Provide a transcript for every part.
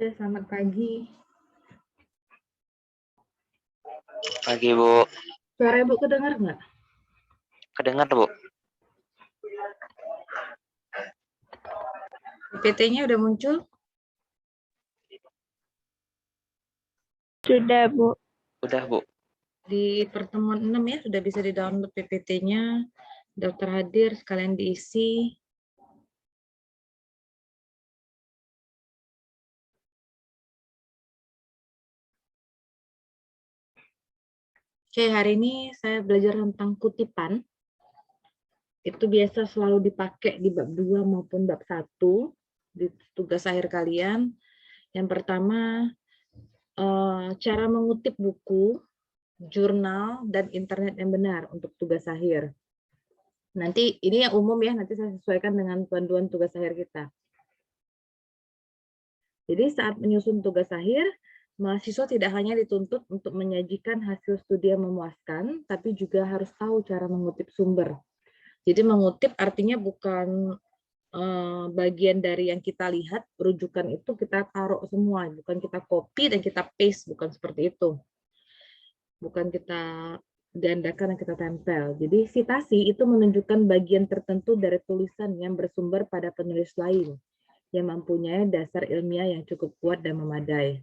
Selamat pagi. Pagi, Bu. Suara Ibu kedengar nggak? Kedengar, Bu. PPT-nya udah muncul? Sudah, Bu. Udah, Bu. Di pertemuan 6 ya, sudah bisa di-download PPT-nya. Daftar hadir, sekalian diisi. Oke, hari ini saya belajar tentang kutipan. Itu biasa selalu dipakai di bab 2 maupun bab 1 di tugas akhir kalian. Yang pertama, cara mengutip buku, jurnal, dan internet yang benar untuk tugas akhir. Nanti ini yang umum ya, nanti saya sesuaikan dengan panduan tugas akhir kita. Jadi saat menyusun tugas akhir, mahasiswa tidak hanya dituntut untuk menyajikan hasil studi yang memuaskan, tapi juga harus tahu cara mengutip sumber. Jadi mengutip artinya bukan bagian dari yang kita lihat, rujukan itu kita taruh semua, bukan kita copy dan kita paste, bukan seperti itu. Bukan kita gandakan dan kita tempel. Jadi citasi itu menunjukkan bagian tertentu dari tulisan yang bersumber pada penulis lain, yang mempunyai dasar ilmiah yang cukup kuat dan memadai.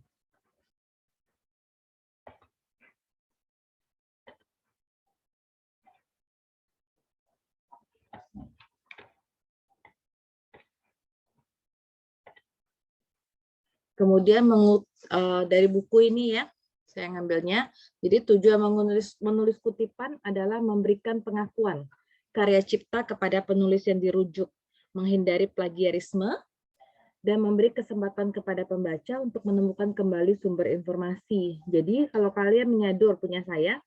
Kemudian dari buku ini ya, saya ngambilnya. Jadi tujuan menulis kutipan adalah memberikan pengakuan karya cipta kepada penulis yang dirujuk, menghindari plagiarisme, dan memberi kesempatan kepada pembaca untuk menemukan kembali sumber informasi. Jadi kalau kalian menyadur punya saya,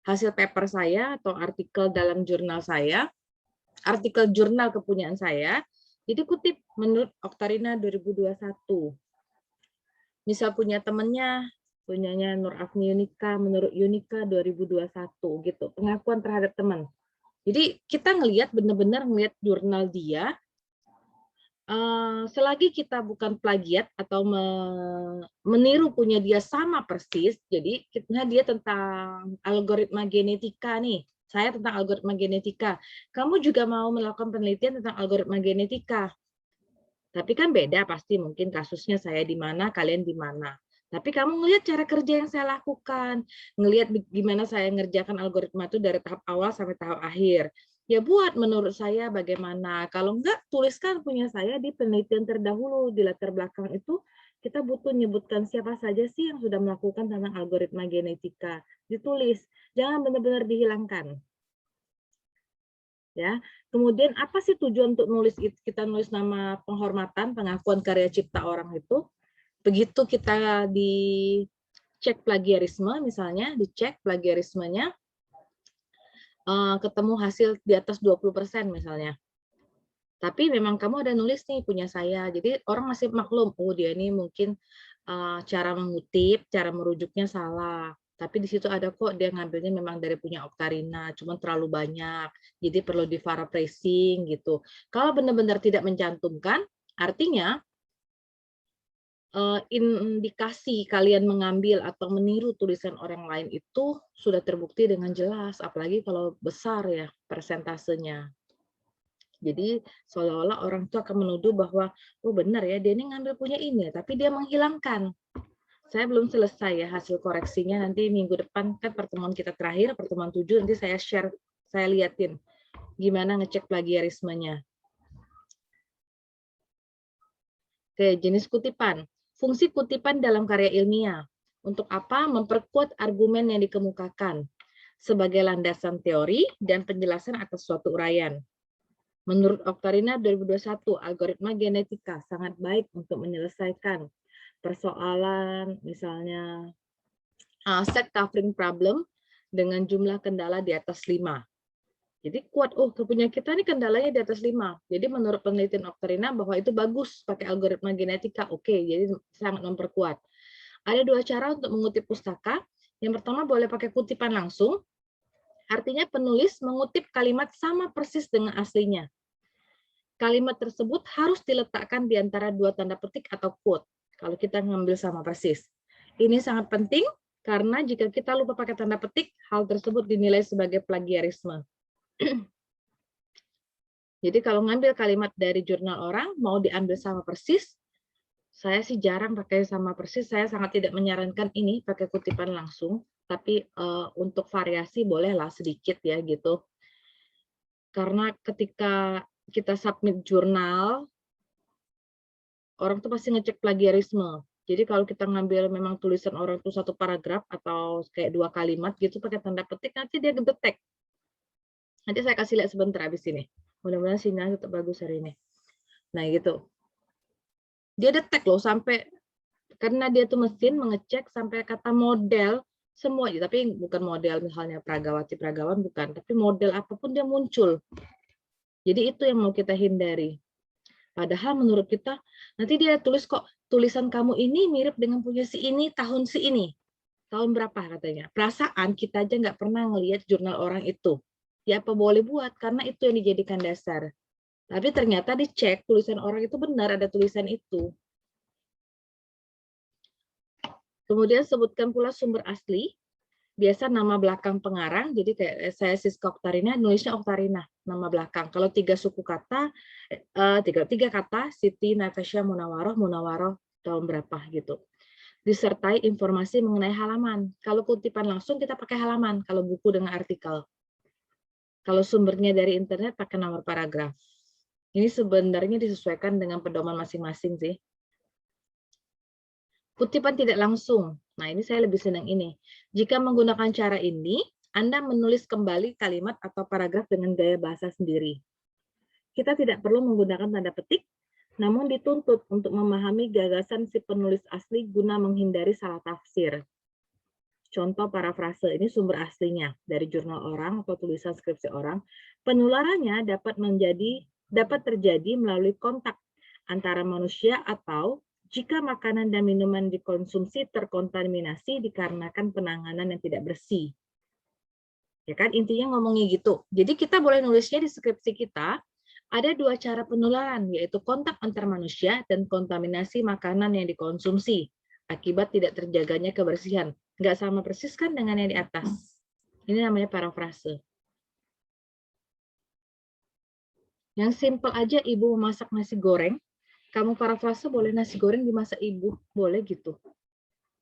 hasil paper saya atau artikel dalam jurnal saya, artikel jurnal kepunyaan saya, jadi kutip menurut Oktarina 2021. Misal punya temennya, punyanya Nur Afni Yunika, menurut Yunika 2021 gitu, pengakuan terhadap teman. Jadi kita ngelihat benar-benar ngelihat jurnal dia, selagi kita bukan plagiat atau meniru punya dia sama persis, jadi dia tentang algoritma genetika nih, saya tentang algoritma genetika, kamu juga mau melakukan penelitian tentang algoritma genetika, tapi kan beda pasti, mungkin kasusnya saya di mana, kalian di mana. Tapi kamu ngelihat cara kerja yang saya lakukan, ngelihat gimana saya ngerjakan algoritma itu dari tahap awal sampai tahap akhir. Ya buat menurut saya bagaimana. Kalau enggak, tuliskan punya saya di penelitian terdahulu, di latar belakang itu kita butuh menyebutkan siapa saja sih yang sudah melakukan tentang algoritma genetika. Ditulis, jangan benar-benar dihilangkan. Ya, kemudian apa sih tujuan untuk kita nulis nama penghormatan, pengakuan karya cipta orang itu? Begitu kita dicek plagiarisme, misalnya dicek plagiarismenya, ketemu hasil di atas 20% misalnya. Tapi memang kamu ada nulis nih punya saya, jadi orang masih maklum, oh dia ini mungkin cara mengutip, cara merujuknya salah. Tapi di situ ada kok dia ngambilnya memang dari punya Oktarina, cuma terlalu banyak, jadi perlu di paraphrasing gitu. Kalau benar-benar tidak mencantumkan, artinya indikasi kalian mengambil atau meniru tulisan orang lain itu sudah terbukti dengan jelas, apalagi kalau besar ya persentasenya. Jadi seolah-olah orang itu akan menuduh bahwa, oh benar ya, dia ini ngambil punya ini, tapi dia menghilangkan. Saya belum selesai ya hasil koreksinya, nanti minggu depan kan pertemuan kita terakhir, pertemuan 7, nanti saya share, saya liatin gimana ngecek plagiarismenya. Oke, jenis kutipan. Fungsi kutipan dalam karya ilmiah. Untuk apa? Memperkuat argumen yang dikemukakan sebagai landasan teori dan penjelasan atas suatu uraian. Menurut Oktarina 2021, algoritma genetika sangat baik untuk menyelesaikan persoalan misalnya set covering problem dengan jumlah kendala di atas 5. Jadi kuat, oh punya kita ini kendalanya di atas 5. Jadi menurut penelitian Oktarina bahwa itu bagus pakai algoritma genetika. Oke, jadi sangat memperkuat. Ada 2 cara untuk mengutip pustaka. Yang pertama boleh pakai kutipan langsung. Artinya penulis mengutip kalimat sama persis dengan aslinya. Kalimat tersebut harus diletakkan di antara 2 tanda petik atau quote. kalau kita ngambil sama persis. Ini sangat penting karena jika kita lupa pakai tanda petik, hal tersebut dinilai sebagai plagiarisme. Jadi kalau ngambil kalimat dari jurnal orang, mau diambil sama persis, saya sih jarang pakai sama persis, saya sangat tidak menyarankan ini pakai kutipan langsung, tapi untuk variasi bolehlah sedikit ya gitu. Karena ketika kita submit jurnal, orang tuh pasti ngecek plagiarisme. Jadi kalau kita ngambil memang tulisan orang tuh satu paragraf atau kayak 2 kalimat gitu pakai tanda petik, nanti dia ngedetek. Nanti saya kasih lihat sebentar habis ini. Mudah-mudahan sinyal tetap bagus hari ini. Nah gitu. Dia detek loh sampai, karena dia tuh mesin mengecek sampai kata model semua, tapi bukan model misalnya Pragawati Pragawan bukan, tapi model apapun dia muncul. Jadi itu yang mau kita hindari. Padahal menurut kita nanti dia tulis kok tulisan kamu ini mirip dengan punya si ini tahun si ini. Tahun berapa katanya. Perasaan kita aja nggak pernah ngelihat jurnal orang itu. Ya apa boleh buat karena itu yang dijadikan dasar. Tapi ternyata dicek tulisan orang itu benar ada tulisan itu. Kemudian sebutkan pula sumber asli. Biasa nama belakang pengarang, jadi kayak saya Siska Oktarina, nulisnya Oktarina, nama belakang. Kalau 3 suku kata, 3 kata, Siti, Natasha, Munawaroh tahun berapa gitu. Disertai informasi mengenai halaman. Kalau kutipan langsung kita pakai halaman, kalau buku dengan artikel. Kalau sumbernya dari internet pakai nomor paragraf. Ini sebenarnya disesuaikan dengan pedoman masing-masing sih. Kutipan tidak langsung. Nah, ini saya lebih senang ini. Jika menggunakan cara ini, Anda menulis kembali kalimat atau paragraf dengan gaya bahasa sendiri. Kita tidak perlu menggunakan tanda petik, namun dituntut untuk memahami gagasan si penulis asli guna menghindari salah tafsir. Contoh parafrase, ini sumber aslinya dari jurnal orang atau tulisan skripsi orang. Penularannya dapat terjadi melalui kontak antara manusia atau jika makanan dan minuman dikonsumsi terkontaminasi dikarenakan penanganan yang tidak bersih. Ya kan, intinya ngomongnya gitu. Jadi kita boleh nulisnya di skripsi kita, ada 2 cara penularan, yaitu kontak antar manusia dan kontaminasi makanan yang dikonsumsi akibat tidak terjaganya kebersihan. Nggak sama persis kan dengan yang di atas. Ini namanya parafrase. Yang simpel aja, ibu memasak nasi goreng, kamu parafrase boleh nasi goreng dimasak ibu, boleh gitu.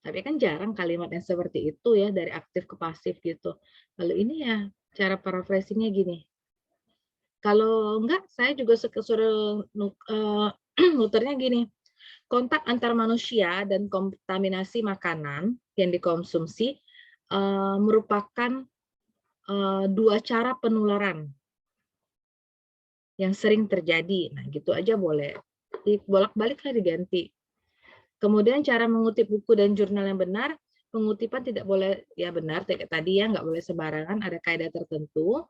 Tapi kan jarang kalimat yang seperti itu ya, dari aktif ke pasif gitu. Lalu ini ya, cara paraphrasingnya gini. Kalau enggak, saya juga suruh muternya gini. Kontak antar manusia dan kontaminasi makanan yang dikonsumsi merupakan 2 cara penularan yang sering terjadi. Nah, gitu aja boleh. Bolak-baliklah diganti. Kemudian cara mengutip buku dan jurnal yang benar, pengutipan tidak boleh ya benar kayak tadi ya, nggak boleh sembarangan, ada kaidah tertentu.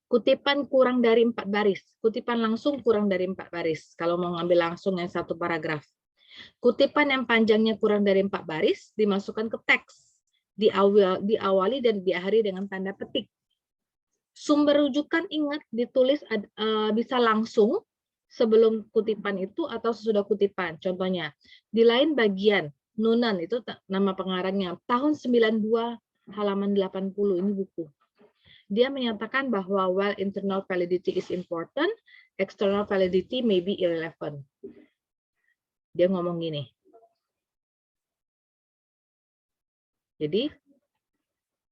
Kutipan kurang dari 4 baris. Kutipan langsung kurang dari 4 baris. Kalau mau ngambil langsung yang 1 paragraf. Kutipan yang panjangnya kurang dari 4 baris dimasukkan ke teks. Diawali dan diakhiri dengan tanda petik. Sumber rujukan ingat ditulis bisa langsung sebelum kutipan itu atau sesudah kutipan. Contohnya, di lain bagian, Nunan itu nama pengarangnya, tahun 92 halaman 80, ini buku. Dia menyatakan bahwa while internal validity is important, external validity may be irrelevant. Dia ngomong gini. Jadi,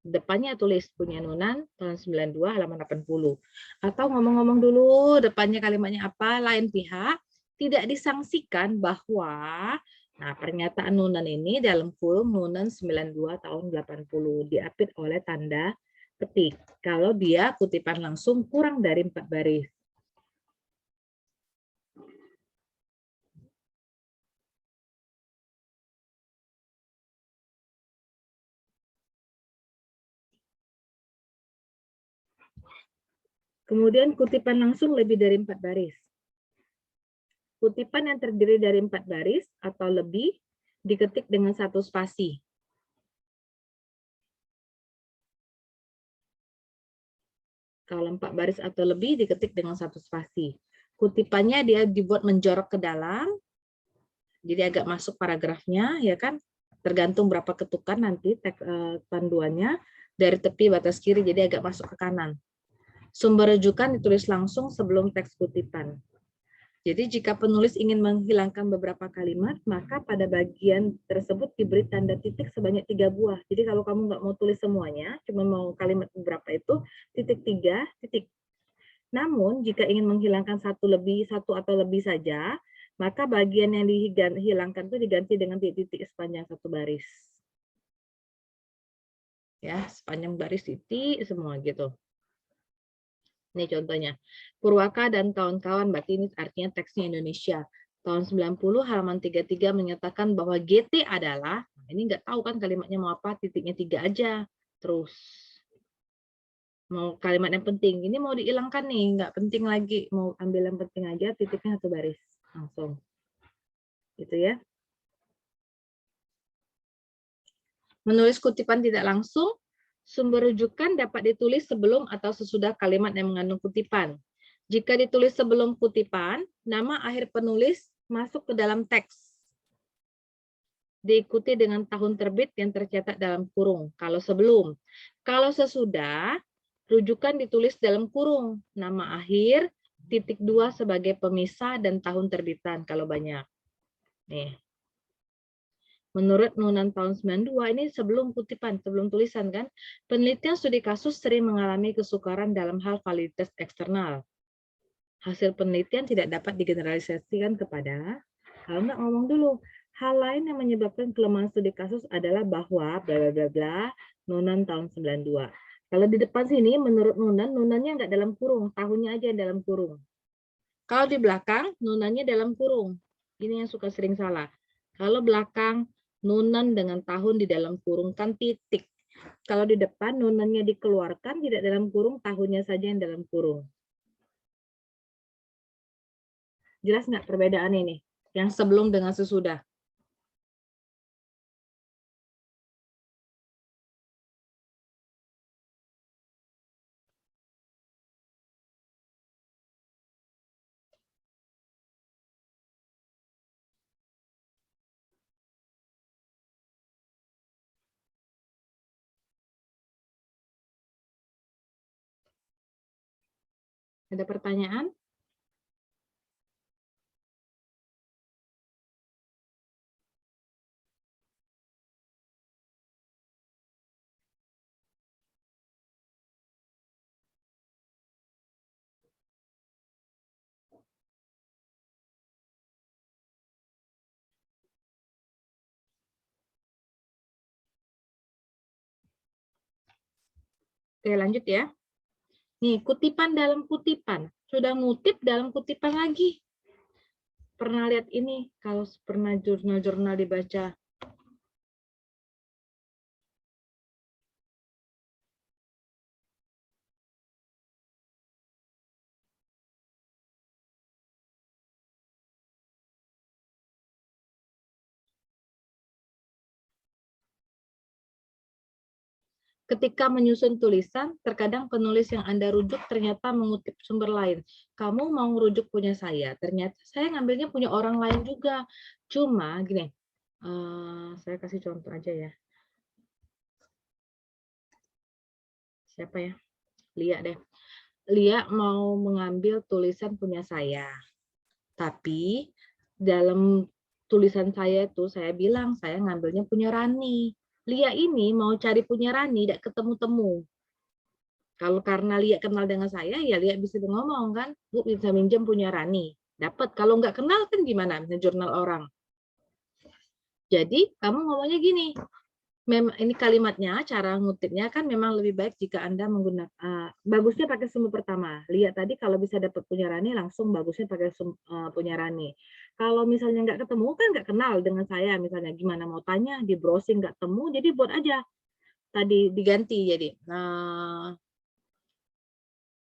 depannya tulis punya Nunan tahun 92 halaman 80. Atau ngomong-ngomong dulu depannya kalimatnya apa, lain pihak tidak disangsikan bahwa pernyataan Nunan ini dalam kurung Nunan 92 tahun 80 diapit oleh tanda petik. Kalau dia kutipan langsung kurang dari 4 baris. Kemudian kutipan langsung lebih dari 4 baris. Kutipan yang terdiri dari 4 baris atau lebih diketik dengan 1 spasi. Kalau 4 baris atau lebih diketik dengan 1 spasi. Kutipannya dia dibuat menjorok ke dalam Jadi agak masuk paragrafnya, ya kan? Tergantung berapa ketukan nanti panduannya. Dari tepi batas kiri, jadi agak masuk ke kanan. Sumber rujukan ditulis langsung sebelum teks kutipan. Jadi jika penulis ingin menghilangkan beberapa kalimat, maka pada bagian tersebut diberi tanda titik sebanyak 3 buah. Jadi kalau kamu nggak mau tulis semuanya, cuma mau kalimat beberapa itu, titik 3, titik. Namun, jika ingin menghilangkan satu atau lebih saja, maka bagian yang dihilangkan itu diganti dengan titik sepanjang satu baris. Ya, sepanjang baris titik semua gitu. Ini contohnya. Purwaka dan kawan-kawan, berarti ini artinya teksnya Indonesia. Tahun 90 halaman 33 menyatakan bahwa GT adalah, ini nggak tahu kan kalimatnya mau apa, titiknya 3 aja. Terus mau kalimat yang penting, ini mau dihilangkan nih, nggak penting lagi, mau ambil yang penting aja, titiknya satu baris langsung. Gitu ya. Menulis kutipan tidak langsung, sumber rujukan dapat ditulis sebelum atau sesudah kalimat yang mengandung kutipan. Jika ditulis sebelum kutipan, nama akhir penulis masuk ke dalam teks. Diikuti dengan tahun terbit yang tercetak dalam kurung. Kalau sebelum. Kalau sesudah, rujukan ditulis dalam kurung. Nama akhir, titik 2 sebagai pemisah, dan tahun terbitan kalau banyak. Nih. Menurut Nunan tahun 92, ini sebelum kutipan, sebelum tulisan kan, penelitian studi kasus sering mengalami kesukaran dalam hal validitas eksternal. Hasil penelitian tidak dapat digeneralisasikan kepada, kalau nggak ngomong dulu, hal lain yang menyebabkan kelemahan studi kasus adalah bahwa bla bla bla bla, Nunan tahun 92. Kalau di depan sini, menurut Nunan, Nunannya nggak dalam kurung, tahunnya aja yang dalam kurung. Kalau di belakang, Nunannya dalam kurung. Ini yang suka sering salah. Kalau belakang, Nunan dengan tahun di dalam kurung kan titik. Kalau di depan nunannya dikeluarkan tidak dalam kurung, tahunnya saja yang dalam kurung. Jelas nggak perbedaan ini? Yang sebelum dengan sesudah. Ada pertanyaan? Oke, lanjut ya. Nih, kutipan dalam kutipan. Sudah ngutip dalam kutipan lagi. Pernah lihat ini, kalau pernah jurnal-jurnal dibaca. Ketika menyusun tulisan, terkadang penulis yang Anda rujuk ternyata mengutip sumber lain. Kamu mau merujuk punya saya, ternyata saya ngambilnya punya orang lain juga. Cuma gini, saya kasih contoh aja ya. Siapa ya? Lia deh. Lia mau mengambil tulisan punya saya. Tapi dalam tulisan saya itu saya bilang saya ngambilnya punya Rani. Lia ini mau cari punya Rani, tidak ketemu-temu. Kalau karena Lia kenal dengan saya, ya Lia bisa ngomong kan, Bu bisa minjem punya Rani. Dapat. Kalau nggak kenal kan gimana? Misalnya jurnal orang. Jadi kamu ngomongnya gini, memang ini kalimatnya, cara ngutipnya kan memang lebih baik jika Anda menggunakan, bagusnya pakai sumber pertama. Lihat tadi kalau bisa dapat punya Rani, langsung bagusnya pakai punya Rani. Kalau misalnya nggak ketemu, kan nggak kenal dengan saya, misalnya gimana mau tanya, di browsing nggak temu, jadi buat aja. Tadi diganti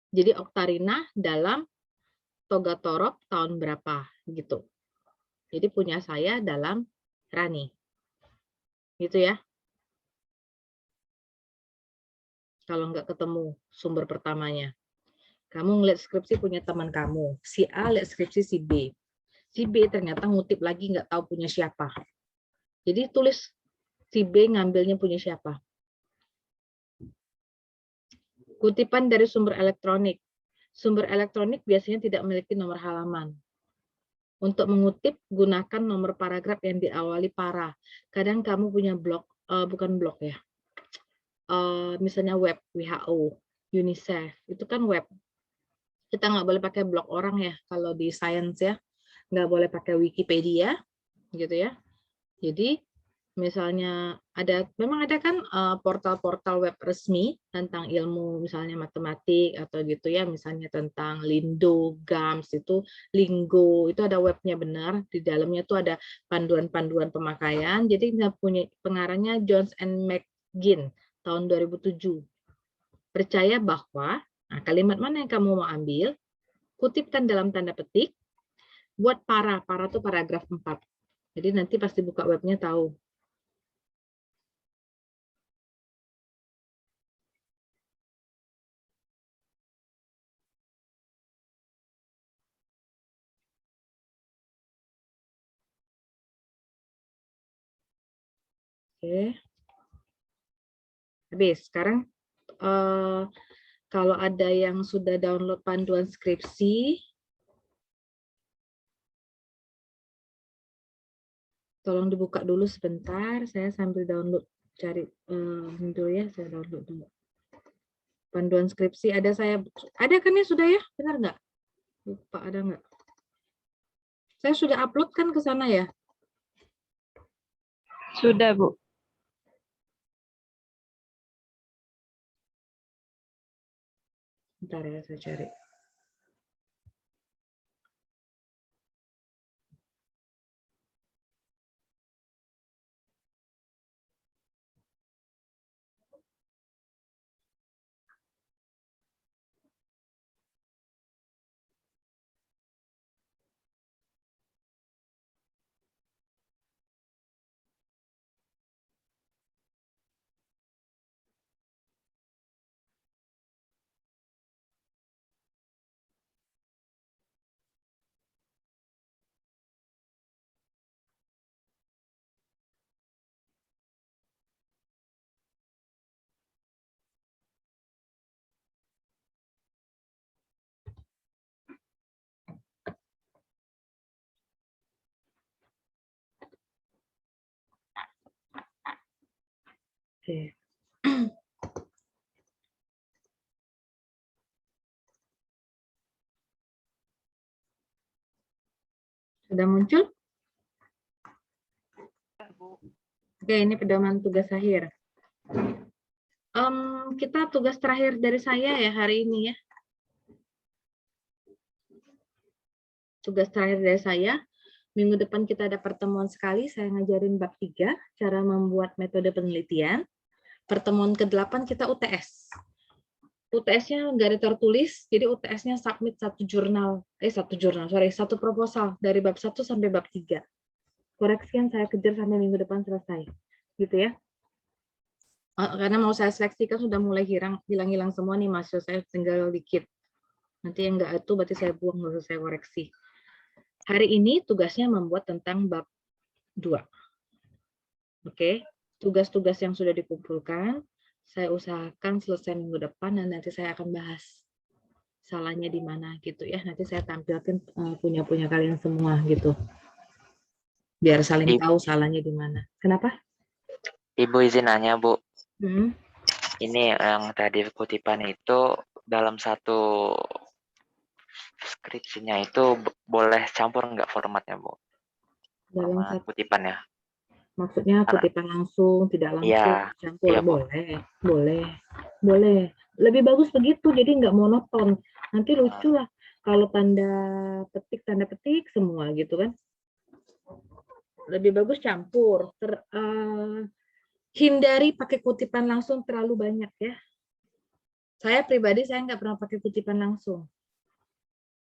jadi Oktarina dalam Toga Torop tahun berapa, gitu. Jadi punya saya dalam Rani. Gitu ya. Kalau nggak ketemu sumber pertamanya. Kamu ngeliat skripsi punya teman kamu. Si A lihat skripsi si B. Si B ternyata ngutip lagi nggak tahu punya siapa. Jadi tulis si B ngambilnya punya siapa. Kutipan dari sumber elektronik. Sumber elektronik biasanya tidak memiliki nomor halaman. Untuk mengutip, gunakan nomor paragraf yang diawali para. Kadang kamu punya blog, bukan blog ya, misalnya web, WHO, UNICEF, itu kan web. Kita nggak boleh pakai blog orang ya, kalau di science ya. Nggak boleh pakai Wikipedia, gitu ya. Jadi misalnya memang ada kan portal-portal web resmi tentang ilmu misalnya matematik atau gitu ya, misalnya tentang Lindo, GAMS itu Linggo, itu ada webnya benar, di dalamnya tuh ada panduan-panduan pemakaian. Jadi punya pengarangnya Jones and McGinn tahun 2007. Percaya bahwa kalimat mana yang kamu mau ambil, kutipkan dalam tanda petik, buat para tuh paragraf 4. Jadi nanti pasti buka webnya tahu. Oke. Habis. Sekarang kalau ada yang sudah download panduan skripsi, tolong dibuka dulu sebentar. Saya sambil download, cari dulu ya, saya download dulu. Panduan skripsi ada kan ya sudah ya? Benar nggak? Lupa ada nggak? Saya sudah upload kan ke sana ya? Sudah, Bu. Bentar ya, saya cari. Oke. Sudah muncul? Oke, ini pedoman tugas akhir. Kita tugas terakhir dari saya ya hari ini ya. Tugas terakhir dari saya, minggu depan kita ada pertemuan sekali, saya ngajarin bab 3, cara membuat metode penelitian. Pertemuan ke-8 kita UTS. UTS-nya nggak ada tertulis, jadi UTS-nya submit satu proposal dari bab 1 sampai bab 3. Koreksian saya kejar sampai minggu depan selesai. Gitu ya. Karena mau saya seleksi kan sudah mulai hilang-hilang semua nih mahasiswa saya, tinggal dikit. Nanti yang nggak itu berarti saya buang, nggak usah saya koreksi. Hari ini tugasnya membuat tentang bab 2. Oke, tugas-tugas yang sudah dikumpulkan, saya usahakan selesai minggu depan dan nanti saya akan bahas salahnya di mana gitu ya. Nanti saya tampilkan punya kalian semua gitu. Biar saling tahu salahnya di mana. Kenapa? Ibu izin nanya, Bu. Hmm. Ini yang tadi kutipan itu dalam satu skripsinya itu boleh campur nggak formatnya, Bu? Dalam Format kutipannya. maksudnya kutipan langsung, tidak langsung, Iya, campur. iya, Bu. Boleh. Lebih bagus begitu, jadi nggak monoton. Nanti lucu lah kalau tanda petik semua gitu kan. Lebih bagus campur. Hindari pakai kutipan langsung terlalu banyak ya. Saya pribadi saya nggak pernah pakai kutipan langsung.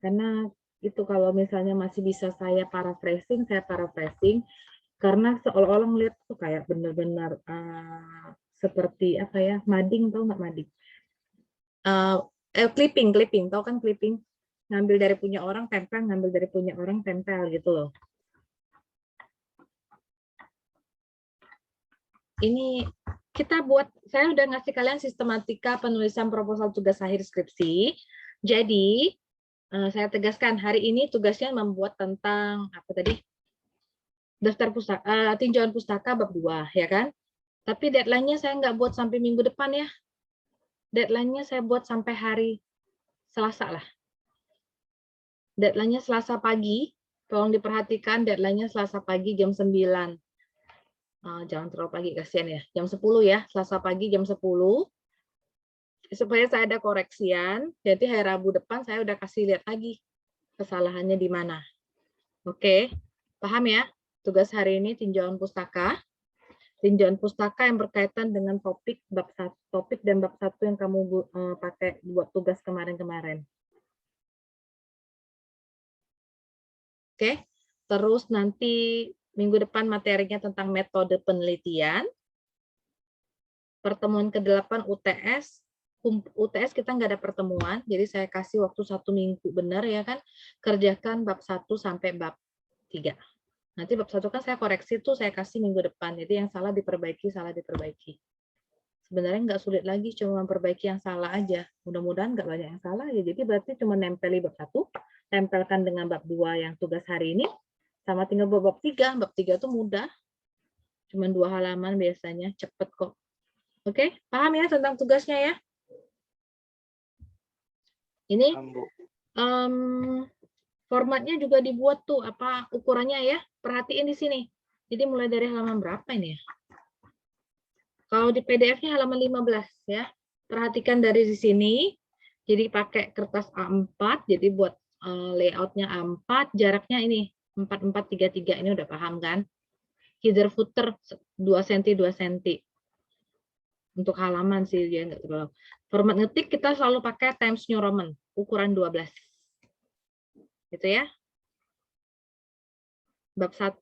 Karena itu kalau misalnya masih bisa saya paraphrasing. Karena seolah-olah ngeliat tuh kayak benar-benar seperti apa ya, mading, tahu nggak mading? Clipping, tahu kan clipping? Ngambil dari punya orang, tempel, ngambil dari punya orang, tempel gitu loh. Ini kita buat, saya udah ngasih kalian sistematika penulisan proposal tugas akhir skripsi. Jadi, saya tegaskan hari ini tugasnya membuat tentang apa tadi? Daftar pustaka, tinjauan pustaka bab 2, ya kan? Tapi deadline-nya saya nggak buat sampai minggu depan ya. Deadline-nya saya buat sampai hari Selasa lah. Deadline-nya Selasa pagi. Tolong diperhatikan deadline-nya Selasa pagi jam 9. Jangan terlalu pagi, kasihan ya. Jam 10 ya, Selasa pagi jam 10. Supaya saya ada koreksian, jadi hari Rabu depan saya udah kasih lihat lagi kesalahannya di mana. Oke, paham ya? Tugas hari ini tinjauan pustaka. Tinjauan pustaka yang berkaitan dengan topik dan bab 1 yang kamu pakai buat tugas kemarin-kemarin. Oke, terus nanti minggu depan materinya tentang metode penelitian. Pertemuan ke-8 UTS. UTS kita nggak ada pertemuan, jadi saya kasih waktu 1 minggu benar ya kan, kerjakan bab 1 sampai bab 3. Nanti bab 1 kan saya koreksi tuh saya kasih minggu depan, jadi yang salah diperbaiki, Sebenarnya nggak sulit lagi, cuma memperbaiki yang salah aja. Mudah-mudahan nggak banyak yang salah ya, jadi berarti cuma nempeli bab 1, tempelkan dengan bab 2 yang tugas hari ini, sama tinggal bab 3. Bab 3 tuh mudah, cuma 2 halaman biasanya, cepet kok. Oke, paham ya tentang tugasnya ya? Ini formatnya juga dibuat tuh apa ukurannya ya. Perhatiin di sini. Jadi mulai dari halaman berapa ini ya? Kalau di PDF-nya halaman 15 ya. Perhatikan dari di sini. Jadi pakai kertas A4. Jadi buat layoutnya A4. Jaraknya ini 4433. Ini udah paham kan? Header footer 2 cm 2 cm. Untuk halaman sih dia nggak terlalu. Format ngetik kita selalu pakai Times New Roman, ukuran 12. Gitu ya. Bab 1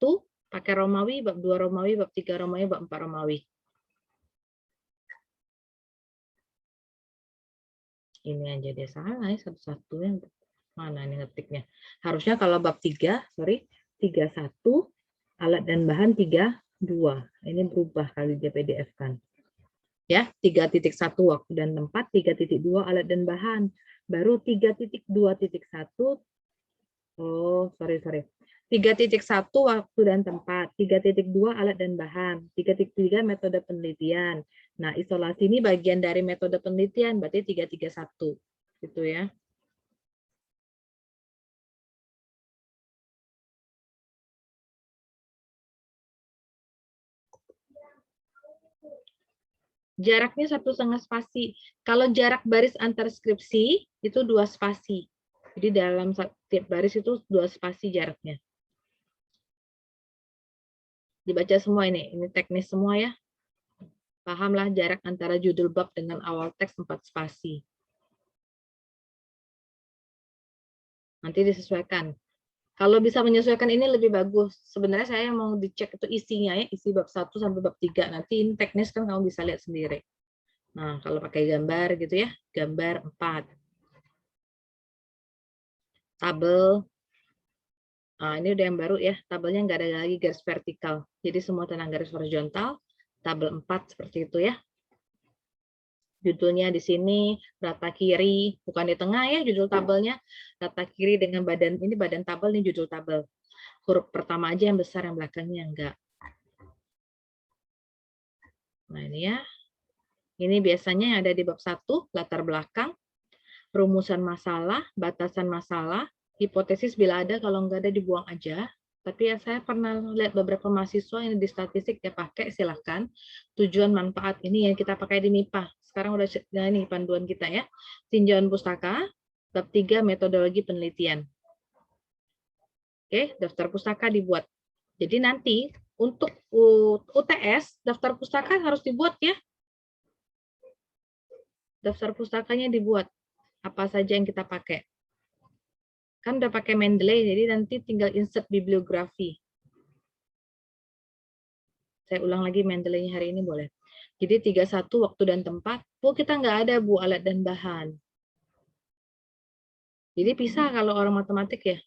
pakai Romawi, bab 2 Romawi, bab 3 Romawi, bab 4 Romawi. Ini aja dia salah ya satu-satu yang mana ini ngetiknya. Harusnya kalau bab 3, 31 alat dan bahan 32. Ini berubah kali dia PDF kan. Ya, 3.1 waktu dan tempat, 3.2 alat dan bahan. Baru 3.2.1 sorry. 3.1 waktu dan tempat, 3.2 alat dan bahan, 3.3 metode penelitian. Nah, isolasi ini bagian dari metode penelitian, berarti 3.1. Gitu ya. Jaraknya 1,5 spasi. Kalau jarak baris antar skripsi, itu 2 spasi. Jadi dalam setiap baris itu 2 spasi jaraknya. Dibaca semua ini teknis semua ya. Pahamlah jarak antara judul bab dengan awal teks 4 spasi. Nanti disesuaikan. Kalau bisa menyesuaikan ini lebih bagus. Sebenarnya saya mau dicek itu isinya ya, isi bab 1 sampai bab 3. Nanti ini teknis kan kamu bisa lihat sendiri. Nah, kalau pakai gambar gitu ya, gambar 4. Tabel. Nah, ini udah yang baru ya, tabelnya nggak ada lagi garis vertikal. Jadi semua tentang garis horizontal, tabel 4 seperti itu ya. Judulnya di sini rata kiri, bukan di tengah ya judul tabelnya. Rata kiri dengan badan, ini badan tabel, ini judul tabel. Huruf pertama aja yang besar, yang belakangnya enggak. Nah ini ya. Ini biasanya yang ada di bab 1, latar belakang, rumusan masalah, batasan masalah, hipotesis bila ada, kalau enggak ada dibuang aja. Tapi ya saya pernah lihat beberapa mahasiswa yang di statistik ya pakai, silahkan. Tujuan manfaat ini yang kita pakai di MIPA. Sekarang udah ini panduan kita ya. Tinjauan pustaka, bab 3 metodologi penelitian. Oke, daftar pustaka dibuat. Jadi nanti untuk UTS, daftar pustaka harus dibuat ya. Daftar pustakanya dibuat. Apa saja yang kita pakai. Kan udah pakai Mendeley, jadi nanti tinggal insert bibliografi. Saya ulang lagi Mendeley-nya hari ini boleh. Jadi 31 waktu dan tempat. Bu, kita nggak ada Bu alat dan bahan. Jadi bisa kalau orang matematik ya,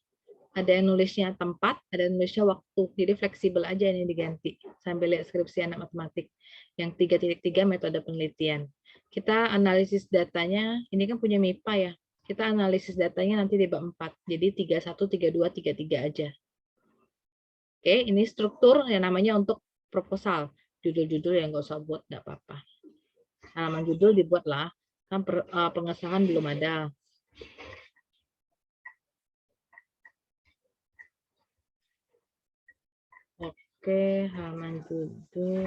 ada yang nulisnya tempat, ada yang nulisnya waktu. Jadi fleksibel aja ini diganti. Sambil lihat skripsi anak matematik. Yang 3.3 metode penelitian. Kita analisis datanya, ini kan punya MIPA ya. Kita analisis datanya nanti di bab 4. Jadi 31, 32, 33 aja. Oke, ini struktur yang namanya untuk proposal. Judul-judul yang nggak usah buat, nggak apa-apa. Halaman judul dibuatlah, kan pengesahan belum ada. Oke, halaman judul.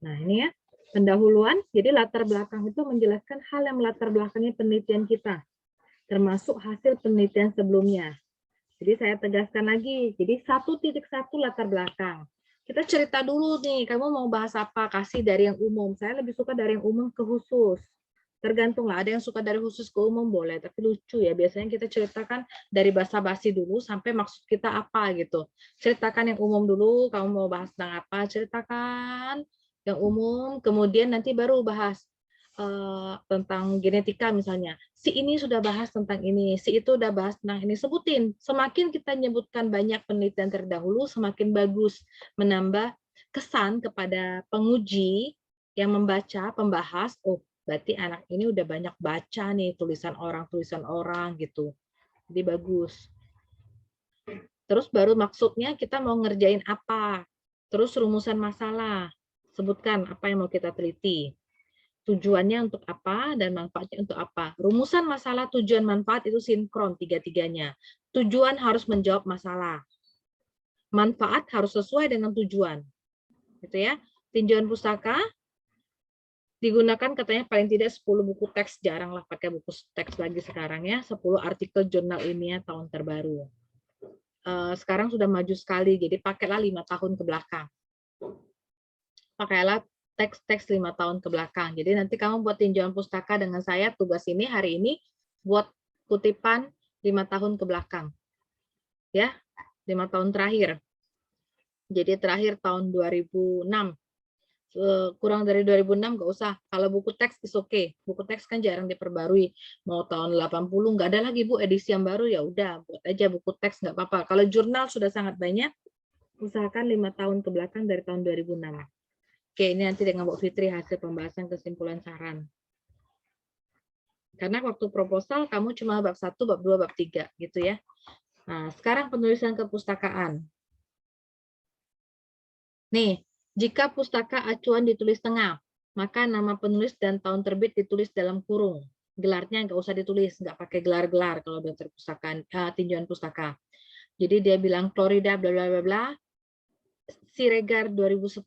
Nah, ini ya, pendahuluan. Jadi latar belakang itu menjelaskan hal yang melatar belakangi penelitian kita, termasuk hasil penelitian sebelumnya. Jadi saya tegaskan lagi, jadi 1.1 latar belakang. Kita cerita dulu nih, kamu mau bahas apa? Kasih dari yang umum. Saya lebih suka dari yang umum ke khusus. Tergantung lah, ada yang suka dari khusus ke umum boleh, tapi lucu ya. Biasanya kita ceritakan dari basa-basi dulu sampai maksud kita apa gitu. Ceritakan yang umum dulu, kamu mau bahas tentang apa, ceritakan yang umum, kemudian nanti baru bahas tentang genetika misalnya. Si ini sudah bahas tentang ini, si itu udah bahas tentang ini. Sebutin. Semakin kita nyebutkan banyak penelitian terdahulu, semakin bagus menambah kesan kepada penguji yang membaca, pembahas, oh berarti anak ini udah banyak baca nih tulisan orang gitu. Jadi bagus. Terus baru maksudnya kita mau ngerjain apa. Terus rumusan masalah. Sebutkan apa yang mau kita teliti. Tujuannya untuk apa dan manfaatnya untuk apa. Rumusan masalah, tujuan, manfaat itu sinkron tiga-tiganya. Tujuan harus menjawab masalah. Manfaat harus sesuai dengan tujuan. Gitu ya. Tinjauan pustaka digunakan katanya paling tidak 10 buku teks, jarang lah pakai buku teks lagi sekarang ya, 10 artikel jurnal ilmiah tahun terbaru. Sekarang sudah maju sekali, jadi pakailah 5 tahun ke belakang. Pakailah teks-teks 5 tahun ke belakang. Jadi nanti kamu buat tinjauan pustaka dengan saya, tugas ini hari ini buat kutipan 5 tahun ke belakang. Ya, 5 tahun terakhir. Jadi terakhir tahun 2006. Kurang dari 2006 nggak usah. Kalau buku teks is okay. Buku teks kan jarang diperbarui. Mau tahun 80 nggak ada lagi Bu edisi yang baru, ya udah buat aja buku teks nggak apa-apa. Kalau jurnal sudah sangat banyak, usahakan 5 tahun ke belakang dari tahun 2006. Oke, ini nanti dengan Bu Fitri hasil pembahasan kesimpulan saran. Karena waktu proposal kamu cuma bab 1, bab 2, bab 3 gitu ya. Nah, sekarang penulisan kepustakaan. Nih, jika pustaka acuan ditulis tengah, maka nama penulis dan tahun terbit ditulis dalam kurung. Gelarnya nggak usah ditulis, nggak pakai gelar-gelar kalau daftar pustakaan, tinjauan pustaka. Jadi dia bilang Florida bla bla bla bla, Siregar 2010.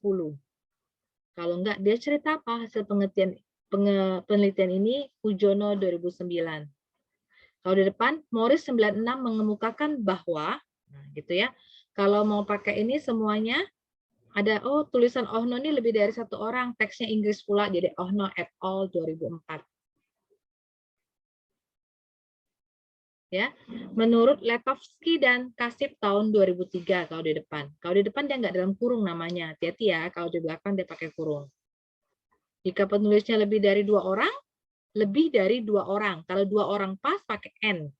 Kalau nggak, dia cerita apa hasil penelitian ini, Pujono 2009. Kalau di depan, Morris 96 mengemukakan bahwa, nah gitu ya, kalau mau pakai ini semuanya, ada, oh tulisan Ohno ini lebih dari satu orang, teksnya Inggris pula, jadi Ohno et al. 2004. Ya, menurut Letovsky dan Kasip tahun 2003 kalau di depan. Kalau di depan dia nggak dalam kurung namanya, hati-hati ya, kalau di belakang dia pakai kurung. Jika penulisnya lebih dari 2 orang, lebih dari 2 orang. Kalau 2 orang pas pakai N.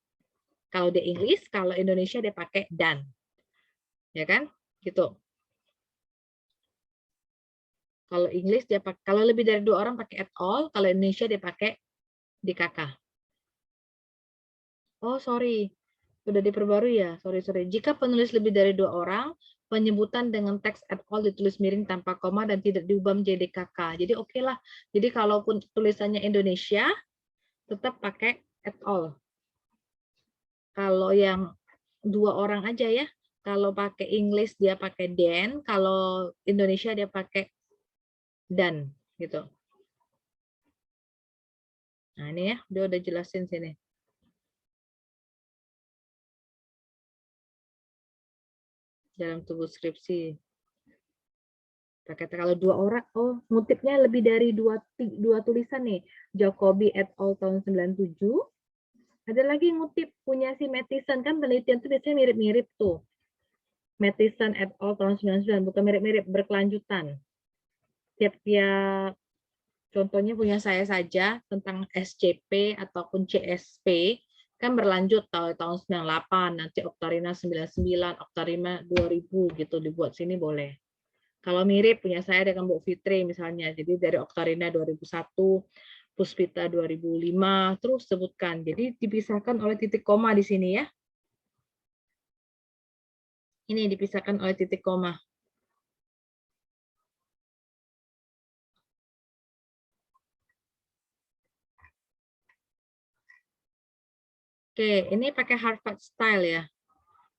Kalau di Inggris, kalau Indonesia dia pakai dan. Ya kan? Gitu. Kalau Inggris dia pakai, kalau lebih dari 2 orang pakai et al, kalau Indonesia dia pakai di kakak. Oh, sorry. Sudah diperbarui ya? Sorry. Jika penulis lebih dari 2 orang, penyebutan dengan teks et al ditulis miring tanpa koma dan tidak diubah menjadi KK. Jadi oke lah. Jadi kalaupun tulisannya Indonesia, tetap pakai et al. Kalau yang 2 orang aja ya. Kalau pakai Inggris dia pakai den, kalau Indonesia dia pakai dan gitu. Nah, ini ya, dia udah jelasin sini. Dalam tubuh skripsi. Kalau 2 orang, oh ngutipnya lebih dari dua tulisan nih. Jacobi et al. Tahun 97. Ada lagi ngutip punya si Mattison, kan penelitian itu biasanya mirip-mirip tuh. Mattison et al. Tahun 99, bukan mirip-mirip, berkelanjutan. Tiap-tiap Contohnya punya saya saja tentang SCP ataupun CSP kan berlanjut tahun 98, nanti Oktarina 99, Oktarina 2000 gitu dibuat sini boleh. Kalau mirip punya saya dengan Bu Fitri misalnya, jadi dari Oktarina 2001, Puspita 2005, terus sebutkan. Jadi dipisahkan oleh titik koma di sini ya. Ini dipisahkan oleh titik koma. Oke, ini pakai Harvard Style ya.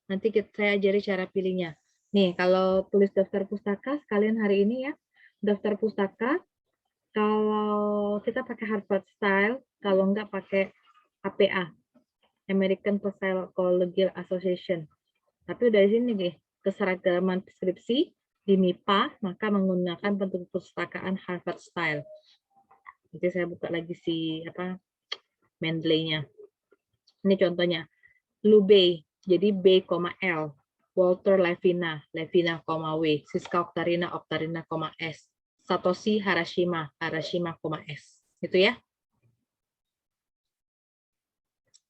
Nanti saya ajari cara pilihnya. Nih, kalau tulis daftar pustaka sekalian hari ini ya. Daftar pustaka, kalau kita pakai Harvard Style, kalau enggak pakai APA, American Postal Collegial Association. Tapi dari sini nih, keseragaman skripsi di MIPA, maka menggunakan bentuk perpustakaan Harvard Style. Nanti saya buka lagi si Mendeley-nya. Ini contohnya. Lubei, jadi B, L. Walter Levina, Levina, W. Siska Oktarina, Oktarina, S. Satoshi Harashima, Harashima, S. Gitu ya.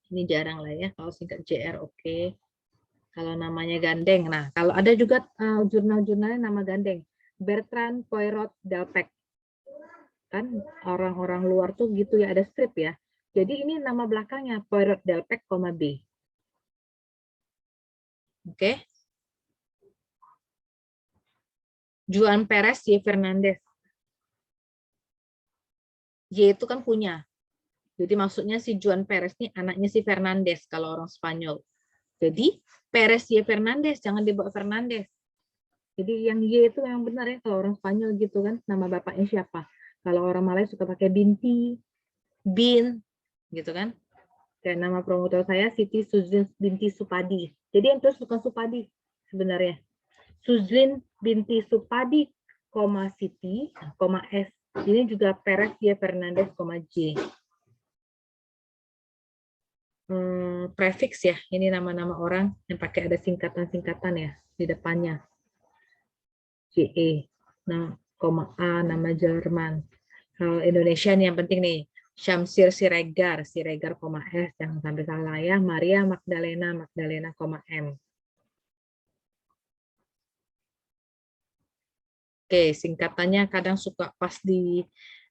Ini jarang lah ya, kalau singkat JR oke. Kalau namanya gandeng, nah kalau ada juga jurnal-jurnalnya nama gandeng. Bertrand Poirot Delpech. Kan orang-orang luar tuh gitu ya, ada strip ya. Jadi ini nama belakangnya Poirot Delpech, B. Oke. Juan Perez Y. Fernandez. Y itu kan punya. Jadi maksudnya si Juan Perez ini anaknya si Fernandez kalau orang Spanyol. Jadi Perez Y. Fernandez, jangan dibawa Fernandez. Jadi yang Y itu yang benar ya kalau orang Spanyol gitu kan, nama bapaknya siapa. Kalau orang Malay suka pakai Binti, Bin, gitu kan. Dan nama promotor saya Siti Suzlin binti Supadi. Jadi yang terus bukan Supadi sebenarnya. Suzlin binti Supadi, Siti, S. Ini juga Perez Y. Fernandez, J. Prefix ya, ini nama-nama orang yang pakai ada singkatan-singkatan ya di depannya. JE, nah, A, nama Jerman. Kalau Indonesia nih yang penting nih, Syamsir Siregar, S, jangan sampai salah ya. Maria Magdalena, M. Oke, singkatannya kadang suka pas di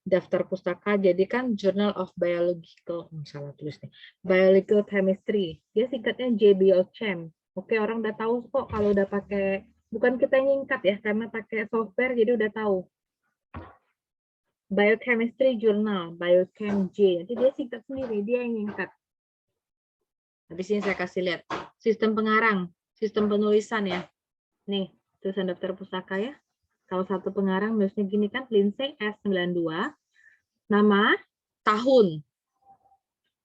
daftar pustaka, jadi kan Journal of Biological, salah tulis nih, Biological Chemistry, dia singkatnya JBioChem. Oke, orang udah tahu kok kalau udah pakai, bukan kita nyingkat ya, karena pakai software jadi udah tahu. Biochemistry Journal, Biochem J, nanti dia singkat sendiri, dia yang nyingkat. Habis ini saya kasih lihat sistem pengarang, sistem penulisan ya. Nih, tulisan daftar pustaka ya. Kalau satu pengarang nulisnya gini kan, Lindsay S92, nama, tahun,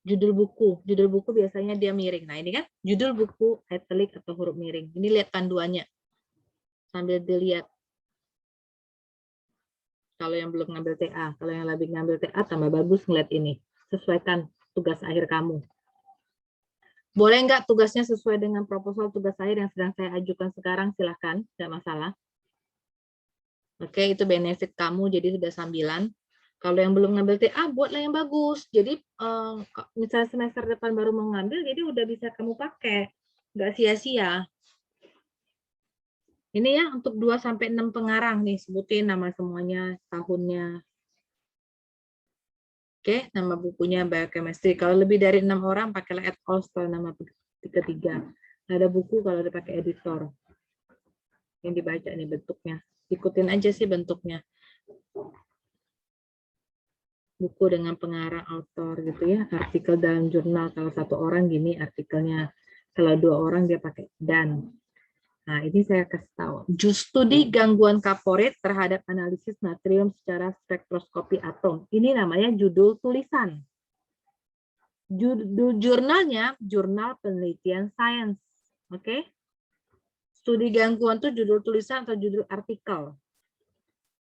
judul buku biasanya dia miring. Nah ini kan judul buku italic atau huruf miring. Ini lihat panduannya, sambil dilihat. Kalau yang belum ngambil TA, kalau yang lebih ngambil TA tambah bagus ngeliat ini. Sesuaikan tugas akhir kamu. Boleh nggak tugasnya sesuai dengan proposal tugas akhir yang sedang saya ajukan sekarang? Silahkan, nggak masalah. Oke, itu benefit kamu, jadi sudah sambilan. Kalau yang belum ngambil TA, buatlah yang bagus. Jadi, misalnya semester depan baru mau ngambil, jadi udah bisa kamu pakai. Nggak sia-sia. Ini ya, untuk 2-6 pengarang nih, sebutin nama semuanya, tahunnya. Oke, nama bukunya Biochemistry. Kalau lebih dari 6 orang, pakailah et al. Setelah nama ketiga. Ada buku kalau dipakai editor. Yang dibaca nih bentuknya. Ikutin aja sih bentuknya. Buku dengan pengarang autor gitu ya, artikel dalam jurnal. Kalau satu orang gini artikelnya, kalau 2 orang dia pakai dan. Nah ini saya kasih tahu. Studi gangguan kaporit terhadap analisis natrium secara spektroskopi atom. Ini namanya judul tulisan. Judul jurnalnya Jurnal Penelitian Sains. Oke? Studi gangguan itu judul tulisan atau judul artikel.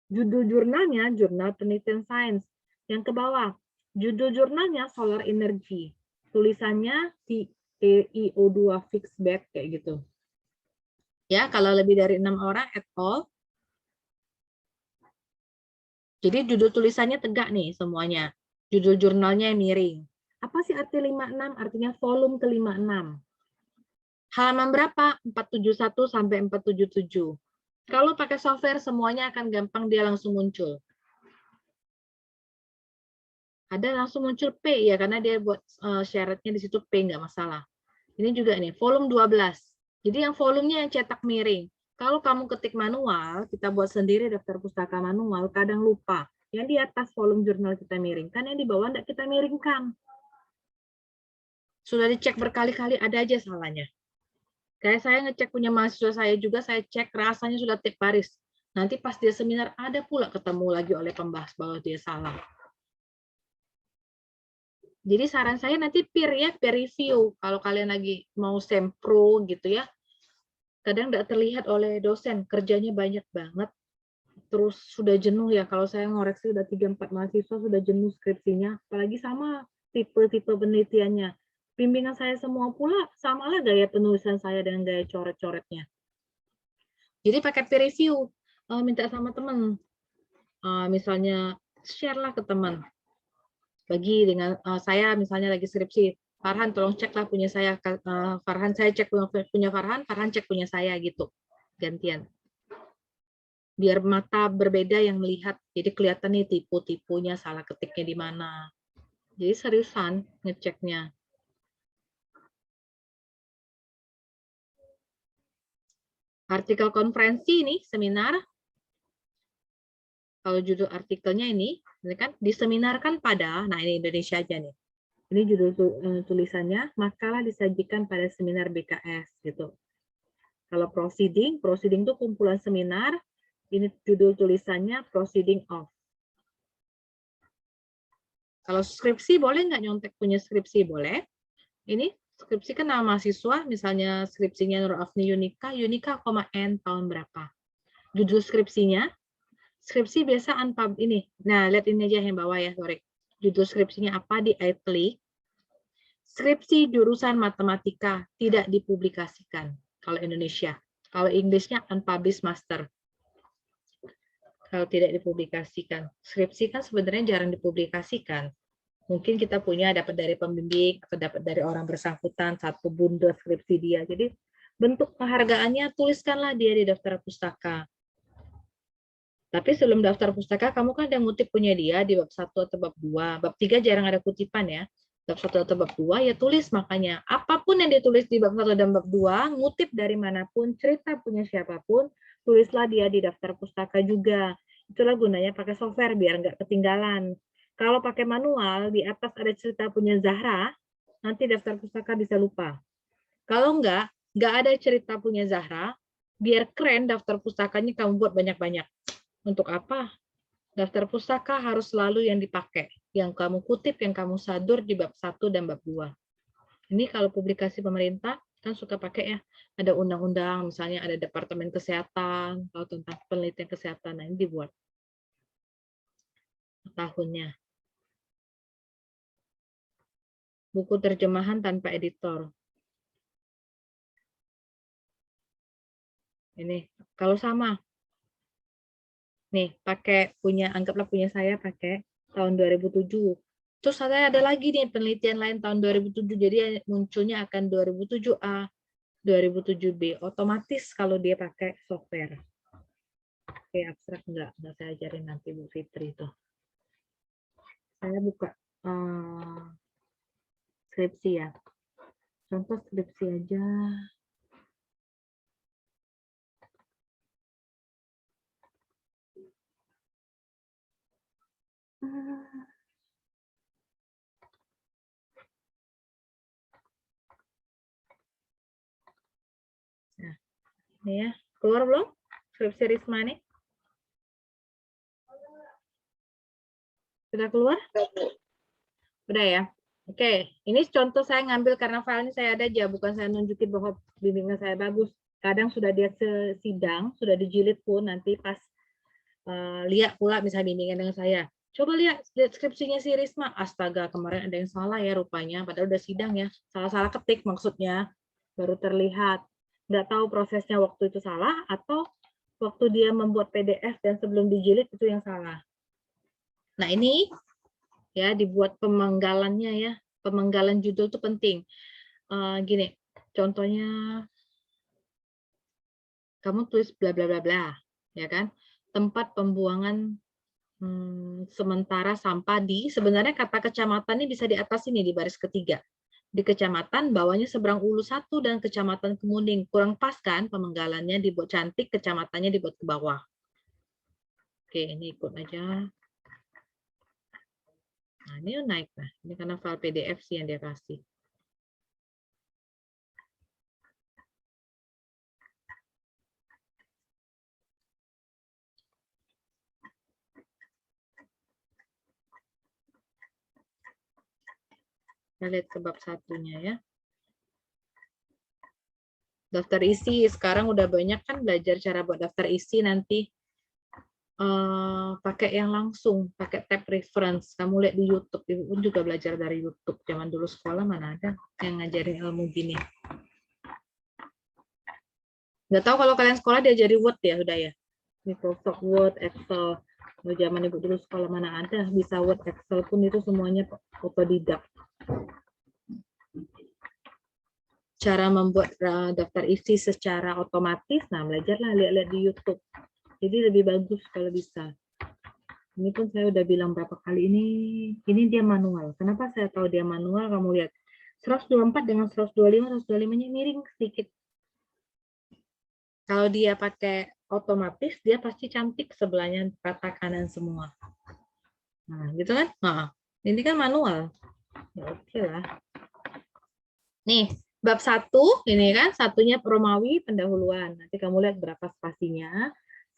Judul jurnalnya Jurnal Penelitian Sains. Yang ke bawah, judul jurnalnya Solar Energy. Tulisannya TiO2 fixed back kayak gitu. Ya, kalau lebih dari 6 orang et al. Jadi judul tulisannya tegak nih semuanya. Judul jurnalnya miring. Apa sih arti 56? Artinya volume ke-56. Halaman berapa? 471 sampai 477. Kalau pakai software semuanya akan gampang, dia langsung muncul. Ada langsung muncul P ya, karena dia buat syaratnya di situ P, nggak masalah. Ini juga nih, volume 12. Jadi yang volumenya yang cetak miring. Kalau kamu ketik manual, kita buat sendiri daftar pustaka manual, kadang lupa. Yang di atas volume jurnal kita miringkan, yang di bawah tidak kita miringkan. Sudah dicek berkali-kali, ada aja salahnya. Kayak saya ngecek punya mahasiswa saya juga, saya cek rasanya sudah tiap baris. Nanti pas dia seminar, ada pula ketemu lagi oleh pembahas bahwa dia salah. Jadi saran saya nanti peer ya, peer review. Kalau kalian lagi mau sempro gitu ya, kadang tidak terlihat oleh dosen, kerjanya banyak banget. Terus sudah jenuh ya, kalau saya ngoreksi udah 3-4 mahasiswa sudah jenuh skripsinya, apalagi sama tipe-tipe penelitiannya. Bimbingan saya semua pula, samalah gaya penulisan saya dengan gaya coret-coretnya. Jadi pakai peer review, minta sama teman. Misalnya share lah ke teman. Bagi dengan saya misalnya lagi skripsi, Farhan tolong cek lah punya saya, Farhan saya cek punya Farhan, Farhan cek punya saya gitu, gantian. Biar mata berbeda yang melihat, jadi kelihatan nih tipu-tipunya, salah ketiknya di mana. Jadi seriusan ngeceknya. Artikel konferensi ini seminar. Kalau judul artikelnya ini kan diseminarkan pada, nah ini Indonesia aja nih. Ini judul tulisannya, makalah disajikan pada seminar BKS gitu. Kalau proceeding itu kumpulan seminar, ini judul tulisannya proceeding of. Kalau skripsi boleh nggak nyontek punya skripsi? Boleh. Ini skripsi kan nama mahasiswa, misalnya skripsinya Nur Afni Yunika, N tahun berapa. Judul skripsinya, skripsi biasa unpub ini. Nah, lihat ini aja yang bawah ya, sorry. Judul skripsinya apa di italic. Skripsi jurusan matematika tidak dipublikasikan kalau Indonesia. Kalau Inggrisnya unpublished master. Kalau tidak dipublikasikan. Skripsi kan sebenarnya jarang dipublikasikan. Mungkin kita punya dapat dari pembimbing atau dapat dari orang bersangkutan satu bundel skripsi dia. Jadi bentuk penghargaannya tuliskanlah dia di daftar pustaka. Tapi sebelum daftar pustaka, kamu kan ada ngutip punya dia di bab 1 atau bab 2. Bab 3 jarang ada kutipan ya. Bab 1 atau bab 2 ya tulis, makanya apapun yang ditulis di bab 1 dan bab 2, ngutip dari manapun, cerita punya siapapun, tulislah dia di daftar pustaka juga. Itulah gunanya pakai software biar nggak ketinggalan. Kalau pakai manual, di atas ada cerita punya Zahra, nanti daftar pustaka bisa lupa. Kalau nggak ada cerita punya Zahra, biar keren daftar pustakanya kamu buat banyak-banyak. Untuk apa? Daftar pustaka harus selalu yang dipakai, yang kamu kutip, yang kamu sadur di bab 1 dan bab 2. Ini kalau publikasi pemerintah kan suka pakai ya, ada undang-undang, misalnya ada Departemen Kesehatan, atau tentang penelitian kesehatan, nah ini dibuat tahunnya. Buku terjemahan tanpa editor. Ini kalau sama. Nih, pakai punya, anggaplah punya saya pakai tahun 2007. Terus ada lagi nih penelitian lain tahun 2007, jadi munculnya akan 2007A, 2007B. Otomatis kalau dia pakai software. Oke, abstrak enggak saya ajarin nanti Bu Fitri itu. Saya buka skripsi ya. Contoh skripsi aja. Nah, ini ya. Keluar belum? Skripsi Risma nih. Sudah keluar? Udah ya? Oke, ini contoh saya ngambil karena file ini saya ada aja, bukan saya nunjukin bahwa bimbingan saya bagus. Kadang sudah dia sidang, sudah dijilid pun nanti pas lihat pula misalnya bimbingan dengan saya. Coba lihat skripsinya si Risma. Astaga, kemarin ada yang salah ya rupanya, padahal udah sidang ya. Salah-salah ketik maksudnya, baru terlihat. Nggak tahu prosesnya waktu itu salah, atau waktu dia membuat PDF dan sebelum dijilid itu yang salah. Nah, ini ya dibuat pemenggalannya ya. Pemenggalan judul itu penting. Gini, contohnya kamu tulis bla bla bla bla, ya kan? Tempat pembuangan sementara sampah di, sebenarnya kata kecamatan ini bisa di atas ini di baris ketiga. Di kecamatan bawahnya Seberang Ulu 1 dan kecamatan Kemuning. Kurang pas kan pemenggalannya, dibuat cantik, kecamatannya dibuat ke bawah. Oke, ini ikut aja. Nah, ini naik lah. Ini karena file PDF sih yang dia kasih. Kita lihat ke bab satunya ya. Daftar isi, sekarang udah banyak kan belajar cara buat daftar isi nanti. Pakai yang langsung, pakai tab reference. Kamu lihat di YouTube, Ibu pun juga belajar dari YouTube. Zaman dulu sekolah mana ada yang ngajarin ilmu gini. Nggak tahu kalau kalian sekolah diajari Word ya, udah ya. Microsoft Word, Excel. Kalau zaman Ibu dulu sekolah mana ada, bisa Word, Excel pun itu semuanya otodidak. Cara membuat daftar isi secara otomatis, nah belajarlah lihat-lihat di YouTube. Jadi lebih bagus kalau bisa. Ini pun saya udah bilang berapa kali ini dia manual. Kenapa saya tahu dia manual? Kamu lihat 124 dengan 125, 125-nya miring sedikit. Kalau dia pakai otomatis, dia pasti cantik sebelahnya rata kanan semua. Nah, gitu kan? Nah, ini kan manual. Ya, oke lah. Nih, bab 1, ini kan satunya Romawi pendahuluan. Nanti kamu lihat berapa spasinya.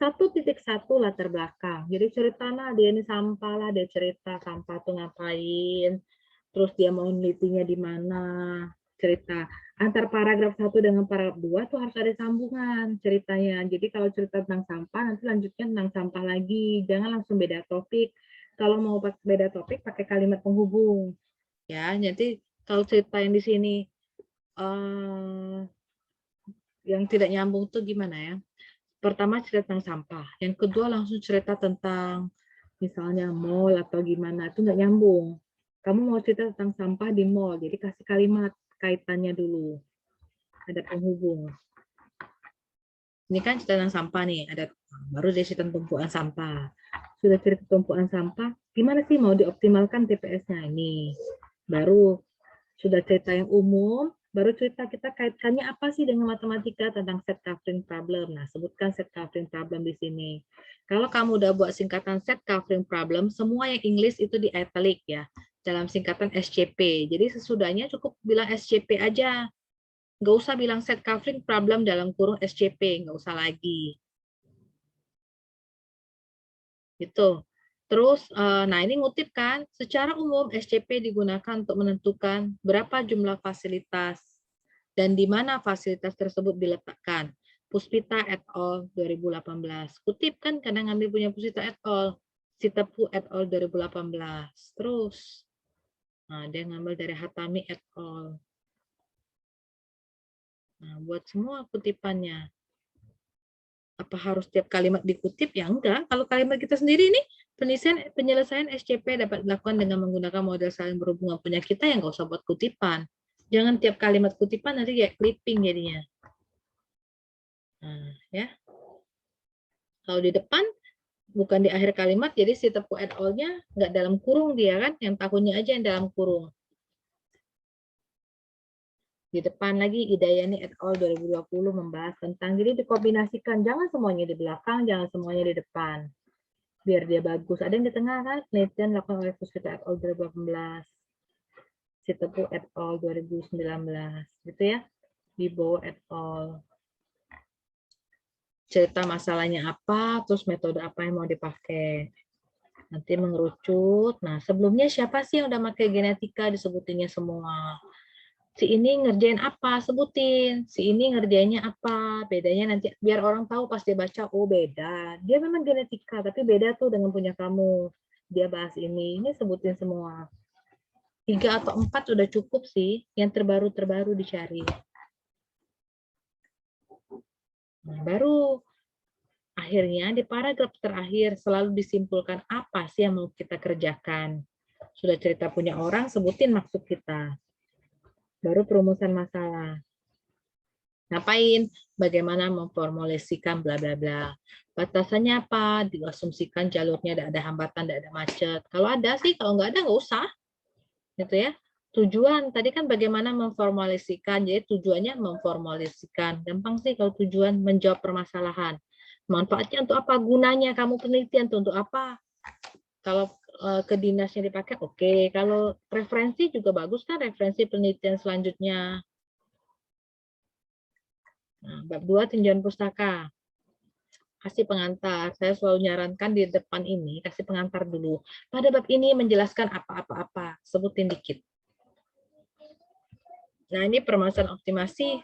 1.1 latar belakang. Jadi ceritanya dia ini sampah lah, dia cerita sampah tuh ngapain, terus dia mau nelitinya di mana, cerita. Antar paragraf 1 dengan paragraf 2 tuh harus ada sambungan ceritanya. Jadi kalau cerita tentang sampah, nanti lanjutnya tentang sampah lagi. Jangan langsung beda topik. Kalau mau beda topik, pakai kalimat penghubung. Ya, jadi kalau cerita yang di sini yang tidak nyambung tuh gimana ya? Pertama cerita tentang sampah, yang kedua langsung cerita tentang misalnya mall atau gimana, itu nggak nyambung. Kamu mau cerita tentang sampah di mall, jadi kasih kalimat kaitannya dulu, ada penghubung. Ini kan cerita tentang sampah nih, ada baru dia cerita tentang tumpuan sampah. Sudah cerita tumpuan sampah, gimana sih mau dioptimalkan TPS-nya ini? Baru sudah cerita yang umum, baru cerita kita kaitkannya apa sih dengan matematika tentang set covering problem. Nah, sebutkan set covering problem di sini. Kalau kamu udah buat singkatan set covering problem, semua yang English itu di italic ya, dalam singkatan SCP. Jadi sesudahnya cukup bilang SCP aja. Nggak usah bilang set covering problem dalam kurung SCP, nggak usah lagi. Gitu. Terus, nah ini ngutip kan, secara umum SCP digunakan untuk menentukan berapa jumlah fasilitas dan di mana fasilitas tersebut diletakkan. Puspita et al. 2018. Kutip kan kadang ngambil punya Puspita et al. Sitepu et al. 2018. Terus, nah dia ngambil dari Hatami et al. Nah, buat semua kutipannya. Apa harus tiap kalimat dikutip? Ya enggak. Kalau kalimat kita sendiri nih, penyelesaian SCP dapat dilakukan dengan menggunakan model saling berhubungan punya kita yang nggak usah buat kutipan. Jangan tiap kalimat kutipan nanti kayak clipping jadinya. Nah, ya. Kalau di depan, bukan di akhir kalimat, jadi si tepu et al-nya nggak dalam kurung dia kan, yang tahunnya aja yang dalam kurung. Di depan lagi Idayani et al. 2020 membahas tentang, jadi dikombinasikan, jangan semuanya di belakang, jangan semuanya di depan. Biar dia bagus. Ada yang di tengah kan, penelitian dilakukan oleh Puspita et al. 2018, Sitepu et al. 2019, gitu ya. Wibowo et al. Cerita masalahnya apa, terus metode apa yang mau dipakai. Nanti mengerucut. Nah, sebelumnya siapa sih yang udah pakai genetika, disebutinnya semua. Si ini ngerjain apa, sebutin. Si ini ngerjainnya apa, bedanya nanti biar orang tahu pas dia baca, oh beda. Dia memang genetika, tapi beda tuh dengan punya kamu. Dia bahas ini sebutin semua. 3 atau 4 udah cukup sih, yang terbaru dicari. Nah, baru Akhirnya di paragraf terakhir selalu disimpulkan apa sih yang mau kita kerjakan. Sudah cerita punya orang, sebutin maksud kita. Baru perumusan masalah. Ngapain? Bagaimana memformulasikan bla bla bla. Batasannya apa? Diasumsikan jalurnya tidak ada hambatan, tidak ada macet. Kalau ada sih, kalau nggak ada nggak usah. Gitu ya. Tujuan tadi kan bagaimana memformulasikan. Jadi tujuannya memformulasikan. Gampang sih kalau tujuan menjawab permasalahan. Manfaatnya untuk apa? Gunanya kamu penelitian untuk apa? Kalau ke dinasnya dipakai, oke. Kalau referensi juga bagus kan, referensi penelitian selanjutnya. Nah, bab 2 tinjauan pustaka. Kasih pengantar. Saya selalu nyarankan di depan ini, kasih pengantar dulu. Pada bab ini menjelaskan apa-apa-apa. Sebutin dikit. Nah, ini permasalahan optimasi.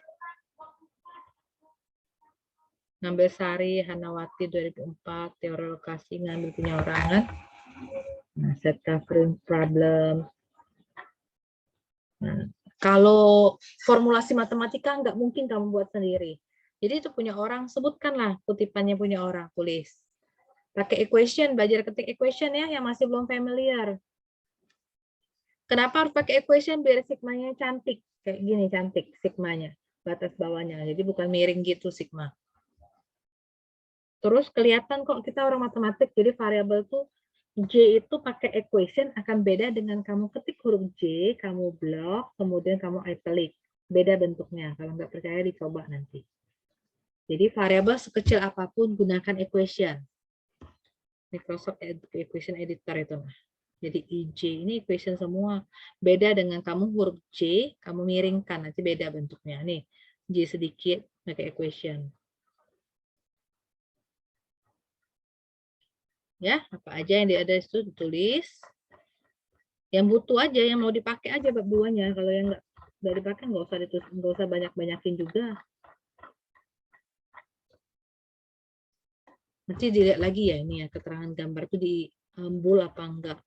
Ngambil Sari, Hanawati 2004, teori lokasi, ngambil penyerangan. Nah, set covering problem. Nah, kalau formulasi matematika nggak mungkin kamu buat sendiri. Jadi itu punya orang, sebutkanlah kutipannya punya orang, tulis. Pakai equation, belajar ketik equation ya, yang masih belum familiar. Kenapa harus pakai equation? Biar sigmanya cantik. Kayak gini cantik sigmanya, batas bawahnya. Jadi bukan miring gitu sigma. Terus kelihatan kok kita orang matematik, jadi variabel tuh J itu pakai equation akan beda dengan kamu ketik huruf J, kamu blok, kemudian kamu italic. Beda bentuknya. Kalau nggak percaya dicoba nanti. Jadi variabel sekecil apapun gunakan equation. Microsoft Equation Editor itu. Jadi IJ ini equation semua. Beda dengan kamu huruf J, kamu miringkan, nanti beda bentuknya. Nih, J sedikit pakai equation. Ya, apa aja yang ada itu ditulis. Yang butuh aja, yang mau dipakai aja bab 2-nya. Kalau yang nggak dipakai nggak usah ditulis, nggak usah banyak-banyakin juga. Nanti dilihat lagi ya ini ya, keterangan gambar itu diambul apa enggak.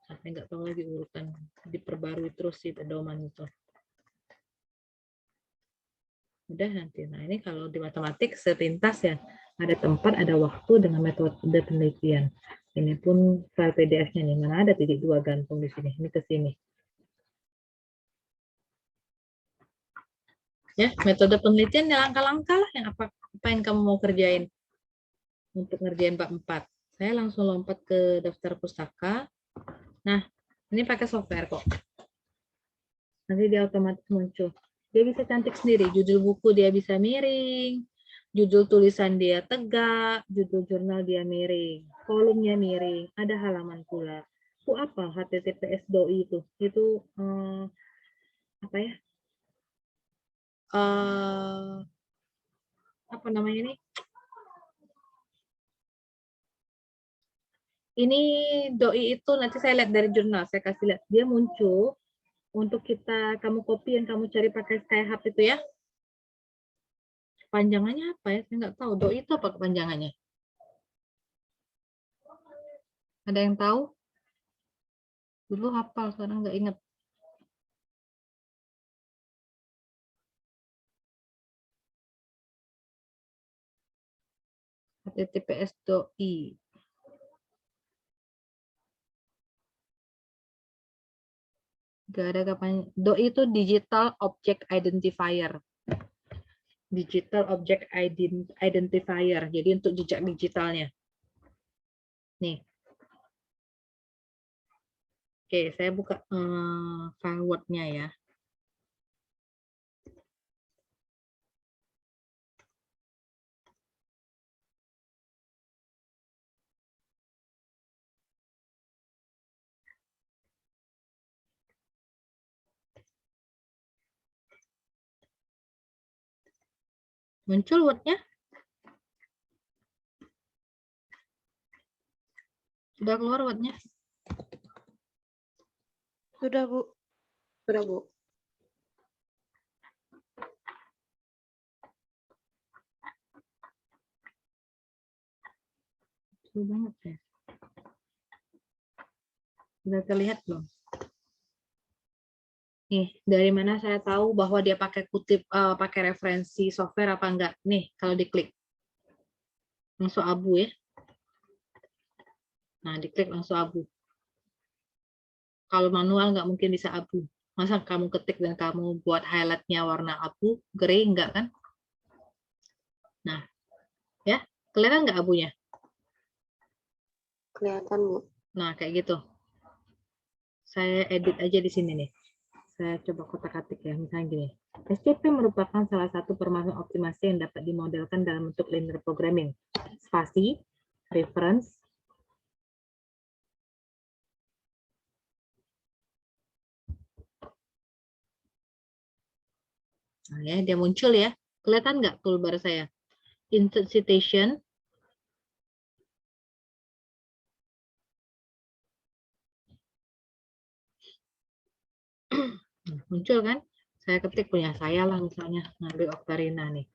Saya nggak tahu lagi urutan, diperbarui terus sih pedoman itu. Udah nanti. Nah ini kalau di matematik sepintas ya, ada tempat, ada waktu dengan metode penelitian. Ini pun file PDF-nya nih, mana ada titik 2 gantung di sini, ini ke sini. Ya, metode penelitian ya langkah-langkah lah yang apa yang kamu mau kerjain untuk ngerjain bab 4. Saya langsung lompat ke daftar pustaka. Nah, ini pakai software kok. Nanti dia otomatis muncul. Dia bisa cantik sendiri, judul buku dia bisa miring, judul tulisan dia tegak, judul jurnal dia miring, kolomnya miring, ada halaman pula. Itu apa HTTPS doi itu? Itu apa ya? Apa namanya ini? Ini doi itu nanti saya lihat dari jurnal, saya kasih lihat dia muncul untuk kamu copy yang kamu cari pakai Skyhub itu ya. Panjangannya apa ya? Saya nggak tahu. Doi itu apa kepanjangannya? Ada yang tahu? Dulu hafal, sekarang nggak ingat. HTTPS doi. Gak ada kapan. Doi itu Digital Object Identifier. Digital Object Identifier. Jadi untuk jejak digitalnya. Nih. Oke, saya buka file Word-nya ya. Muncul Word-nya? Sudah keluar Word-nya? Sudah, Bu. Sudah, Bu. Sudah banget ya. Sudah terlihat belum? Nih, dari mana saya tahu bahwa dia pakai kutip, pakai referensi software apa enggak? Nih, kalau diklik. langsung abu ya. Nah, diklik langsung abu. Kalau manual nggak mungkin bisa abu. Masa kamu ketik dan kamu buat highlightnya warna abu, grey nggak kan? Nah, ya, kelihatan nggak abunya? Kelihatan, Bu. Nah, kayak gitu. Saya edit aja di sini nih. Saya coba kotak-katik ya, misalnya gini. SCP merupakan salah satu permasalahan optimasi yang dapat dimodelkan dalam bentuk linear programming. Spasi, reference, nah ya, dia muncul ya. Kelihatan nggak toolbar saya? Insert citation, muncul kan? Saya ketik punya saya lah misalnya, ngambil Octarina nih.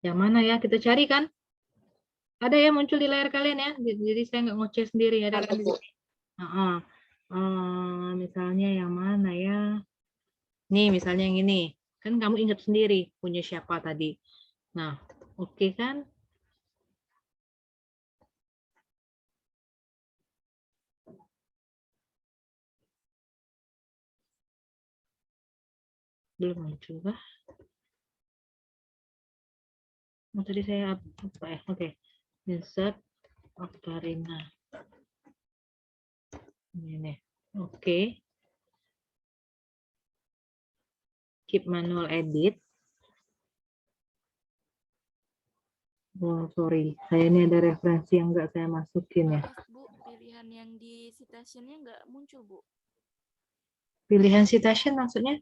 Yang mana ya? Kita cari kan? Ada ya muncul di layar kalian ya? Jadi saya nggak ngoceh sendiri. Ada kan? Misalnya yang mana ya? Nih misalnya yang ini. Kan kamu ingat sendiri punya siapa tadi. Nah, oke kan? Belum muncul kah? Oh, tadi saya apa ya? Oke. Insert Octarina. Ini. Oke. Keep manual edit. Oh, sorry. Saya ini ada referensi yang nggak saya masukin ya. Maaf, Bu, pilihan yang di citationnya nggak muncul, Bu. Pilihan citation maksudnya?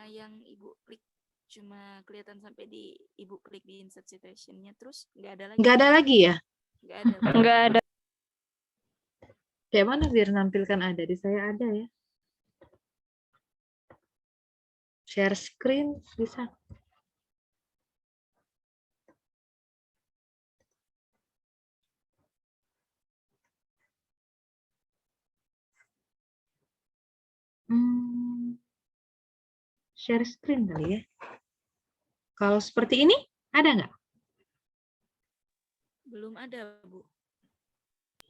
Yang Ibu klik cuma kelihatan sampai di Ibu klik di insert citationnya, terus nggak ada lagi. Nggak ada lagi ya? Nggak ada. Bu. Nggak ada. Kayak mana biar nampilkan ada? Di saya ada ya. Share screen bisa. Share screen kali ya. Kalau seperti ini, ada nggak? Belum ada, Bu.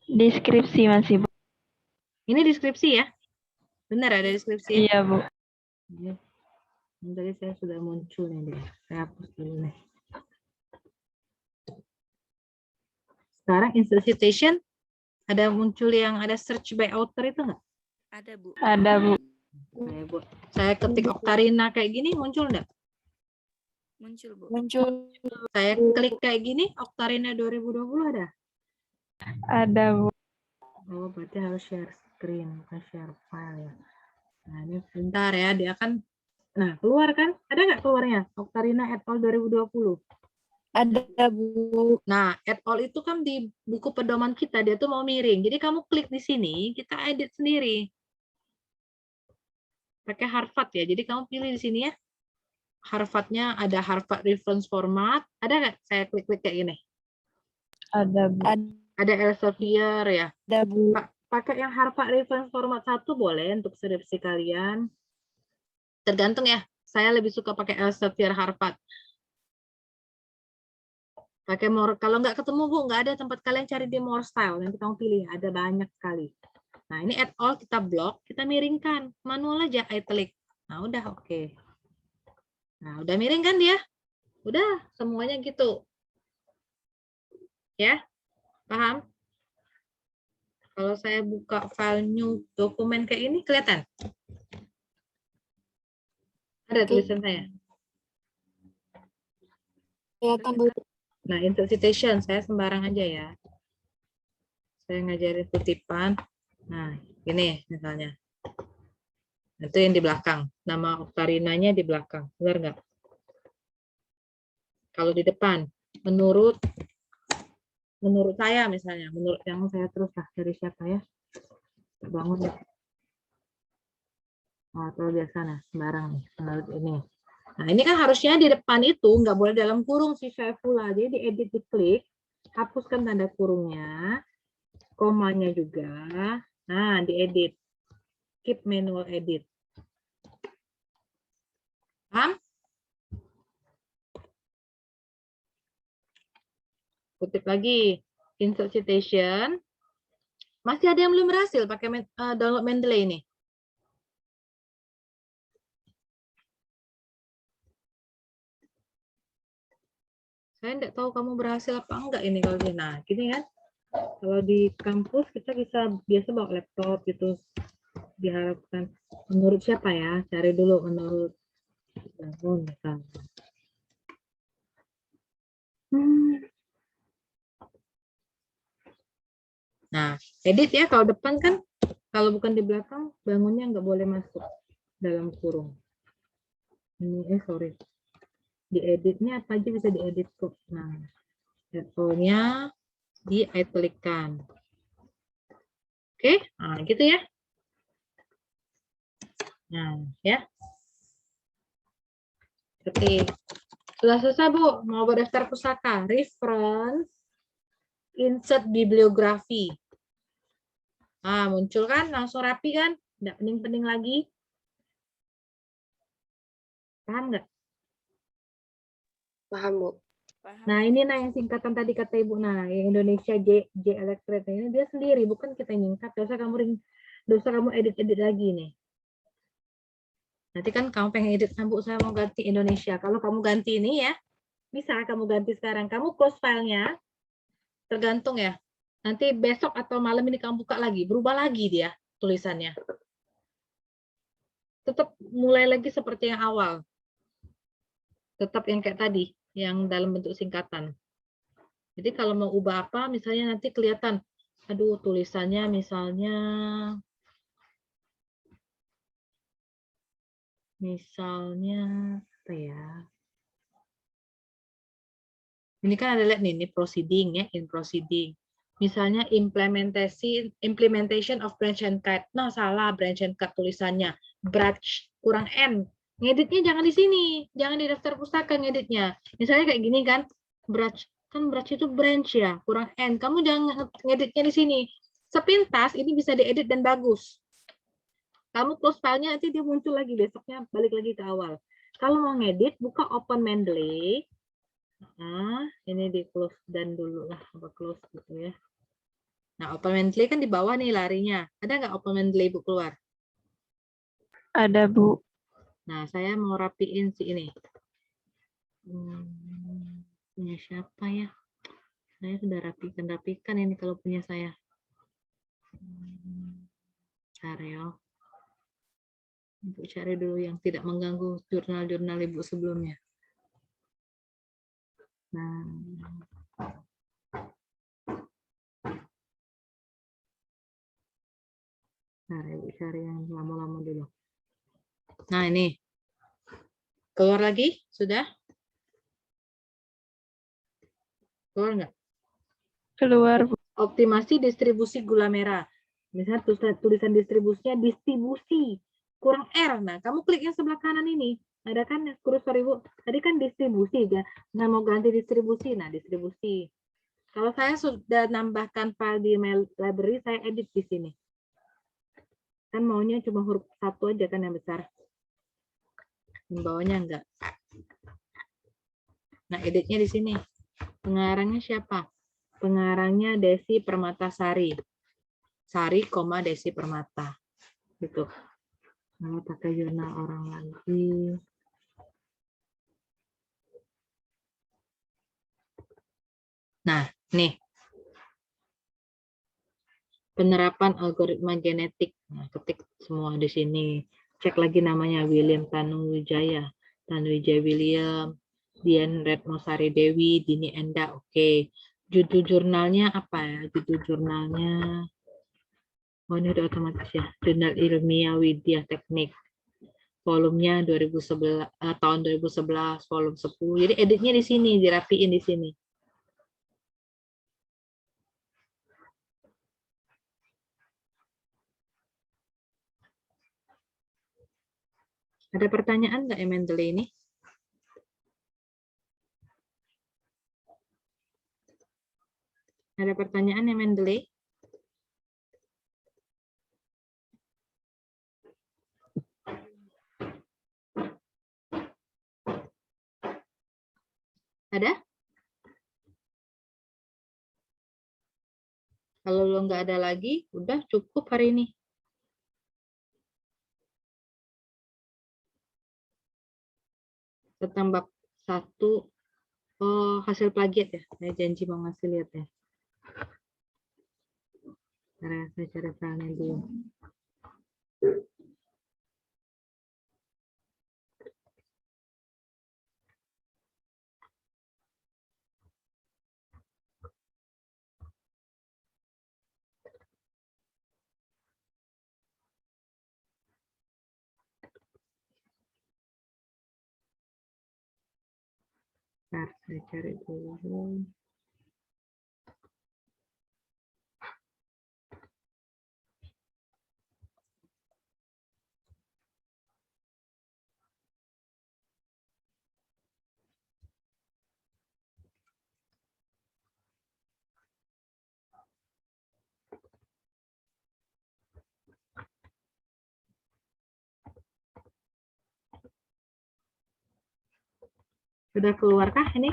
Deskripsi masih, Bu. Ini deskripsi ya? Benar ada deskripsi ya? Iya, Bu. Ya. Tadi saya sudah muncul nih. Saya hapus dulu nih. Sekarang insert citation, ada muncul yang ada search by author itu nggak? Ada, Bu. Ada, Bu. Saya ketik Octarina kayak gini, muncul nggak? Muncul, Bu. Muncul. Saya klik kayak gini, Octarina 2020 ada? Ada, Bu. Oh, berarti harus share screen, bukan share file ya. Nah, ini bentar ya, dia akan, nah keluar kan? Ada nggak keluarnya? Octarina et al. 2020. Ada, Bu. Nah, et al. Itu kan di buku pedoman kita, dia tuh mau miring. Jadi kamu klik di sini, kita edit sendiri. Pakai Harvard ya, jadi kamu pilih di sini ya. Harvard-nya ada Harvard Reference Format. Ada nggak? Saya klik-klik kayak gini. Ada, Bu. Ada Elsevier ya. Ada, Bu. Pakai yang Harvard Reference Format 1 boleh untuk skripsi kalian. Tergantung ya. Saya lebih suka pakai Elsevier Harvard. Pakai more. Kalau nggak ketemu Bu, nggak ada tempat kalian cari di more style. Nanti kamu pilih. Ada banyak sekali. Nah ini et al. Kita blok, kita miringkan. Manual aja italic. Nah udah oke. Nah udah miring kan dia? Udah semuanya gitu. Ya, paham? Kalau saya buka file new dokumen kayak ini, kelihatan? Ada tulisan saya? Kelihatan, Bu. Nah, insert citation, saya sembarang aja ya. Saya ngajarin kutipan. Nah, ini misalnya. Itu yang di belakang. Nama Octarinanya di belakang. Benar nggak? Kalau di depan, menurut saya misalnya, menurut yang saya terus lah dari siapa ya? Bangun ya. Oh, atau biasa nah, sembarang nih, menurut ini. Nah, ini kan harusnya di depan itu nggak boleh dalam kurung si Saifullah. Jadi diedit, diklik, hapuskan tanda kurungnya, komanya juga. Nah, diedit. Keep manual edit. Paham? Kutip lagi. Insert citation. Masih ada yang belum berhasil pakai download Mendeley ini? Saya tidak tahu kamu berhasil apa enggak ini kalau dia. Nah, gini kan. Kalau di kampus kita biasa bawa laptop gitu. Diharapkan menurut siapa ya? Cari dulu menurut bangun misalnya. Nah, edit ya kalau depan kan, kalau bukan di belakang, bangunnya nggak boleh masuk dalam kurung. Ini, sorry. Di editnya apa aja bisa diedit kok. Nah, levelnya di italic-kan. Oke, nah gitu ya. Nah, ya. Oke. Sudah selesai, Bu. Mau berdaftar pustaka. Reference, insert bibliografi. Nah, muncul kan? Langsung rapi kan? Tidak pening-pening lagi. Paham nggak? Paham, Bu. Paham. Nah, ini yang singkatan tadi kata Ibu. Nah, yang Indonesia J Electric ini dia sendiri, bukan kita nyingkat. Dosa kamu edit-edit lagi nih. Nanti kan kamu pengen edit, Bu, saya mau ganti Indonesia. Kalau kamu ganti ini ya, bisa kamu ganti sekarang. Kamu close filenya, tergantung ya. Nanti besok atau malam ini kamu buka lagi, berubah lagi dia tulisannya. Tetap mulai lagi seperti yang awal. Tetap yang kayak tadi, yang dalam bentuk singkatan. Jadi kalau mau ubah apa, misalnya nanti kelihatan, aduh tulisannya misalnya apa ya? Ini kan ada lihat nih, ini proceeding ya, in proceeding. Misalnya implementation of branch and cut. Nah, salah branch and cut tulisannya. Branch kurang N. Ngeditnya jangan di sini, jangan di daftar pustaka ngeditnya. Misalnya kayak gini kan, branch itu branch ya, kurang N. Kamu jangan ngeditnya di sini. Sepintas ini bisa diedit dan bagus. Kamu close filenya, nanti dia muncul lagi besoknya, balik lagi ke awal. Kalau mau ngedit, buka open Mendeley. Nah, ini di close dan dulu lah, apa close gitu ya. Nah, open Mendeley kan di bawah nih larinya. Ada nggak open Mendeley Bu keluar? Ada, Bu. Nah, saya mau rapiin si ini. Punya siapa ya? Saya sudah rapikan ini kalau punya saya. Cari ya. Ibu cari dulu yang tidak mengganggu jurnal-jurnal Ibu sebelumnya. Nah, Ibu cari yang lama-lama dulu. Nah, ini. Keluar lagi? Sudah? Keluar nggak? Keluar, Bu. Optimasi distribusi gula merah. Misalnya tulisan distribusinya distribusi. Kurang R. Nah, kamu klik yang sebelah kanan ini. Ada kan kursor Ibu? Tadi kan distribusi. Ya. Nah, mau ganti distribusi. Nah, distribusi. Kalau saya sudah nambahkan file di library, saya edit di sini. Kan maunya cuma huruf 1 aja kan yang besar. Yang bawahnya enggak. Nah, editnya di sini. Pengarangnya siapa? Pengarangnya Desi Permatasari. Sari, Desi Permata. Gitu. Nah, pakai jurnal orang lagi. Nah, nih. Penerapan algoritma genetik. Nah, ketik semua di sini. Cek lagi namanya William Tanuwijaya. Tanuwijaya William. Dian Retnosari Dewi, Dini Enda. Oke. Judul jurnalnya apa ya? Judul jurnalnya. Oh, ini udah otomatis ya. Jurnal Ilmiah Widya Teknik. Volumenya 2011 tahun 2011 volume 10. Jadi editnya di sini, dirapiin di sini. Ada pertanyaan nggak Mendeley ini? Ada pertanyaan ya Mendeley? Ada? Kalau lo nggak ada lagi, udah cukup hari ini. Tambah 1 hasil plagiat ya. Saya janji mau ngasih lihat ya. Saya cari filenya dulu. Bentar, saya cari dulu. Sudah keluarkah ini?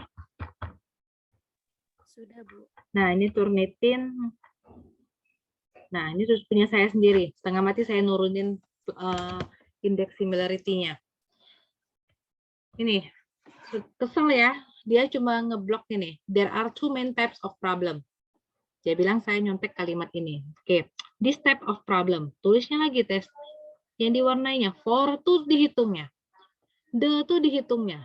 Sudah, Bu. Nah, ini Turnitin. Nah, ini terus punya saya sendiri. Setengah mati saya nurunin indeks similarity-nya. Ini, kesel ya. Dia cuma ngeblok ini. There are 2 main types of problem. Dia bilang saya nyontek kalimat ini. Oke, this type of problem. Tulisnya lagi tes. Yang diwarnainya, for tuh dihitungnya. The tuh dihitungnya.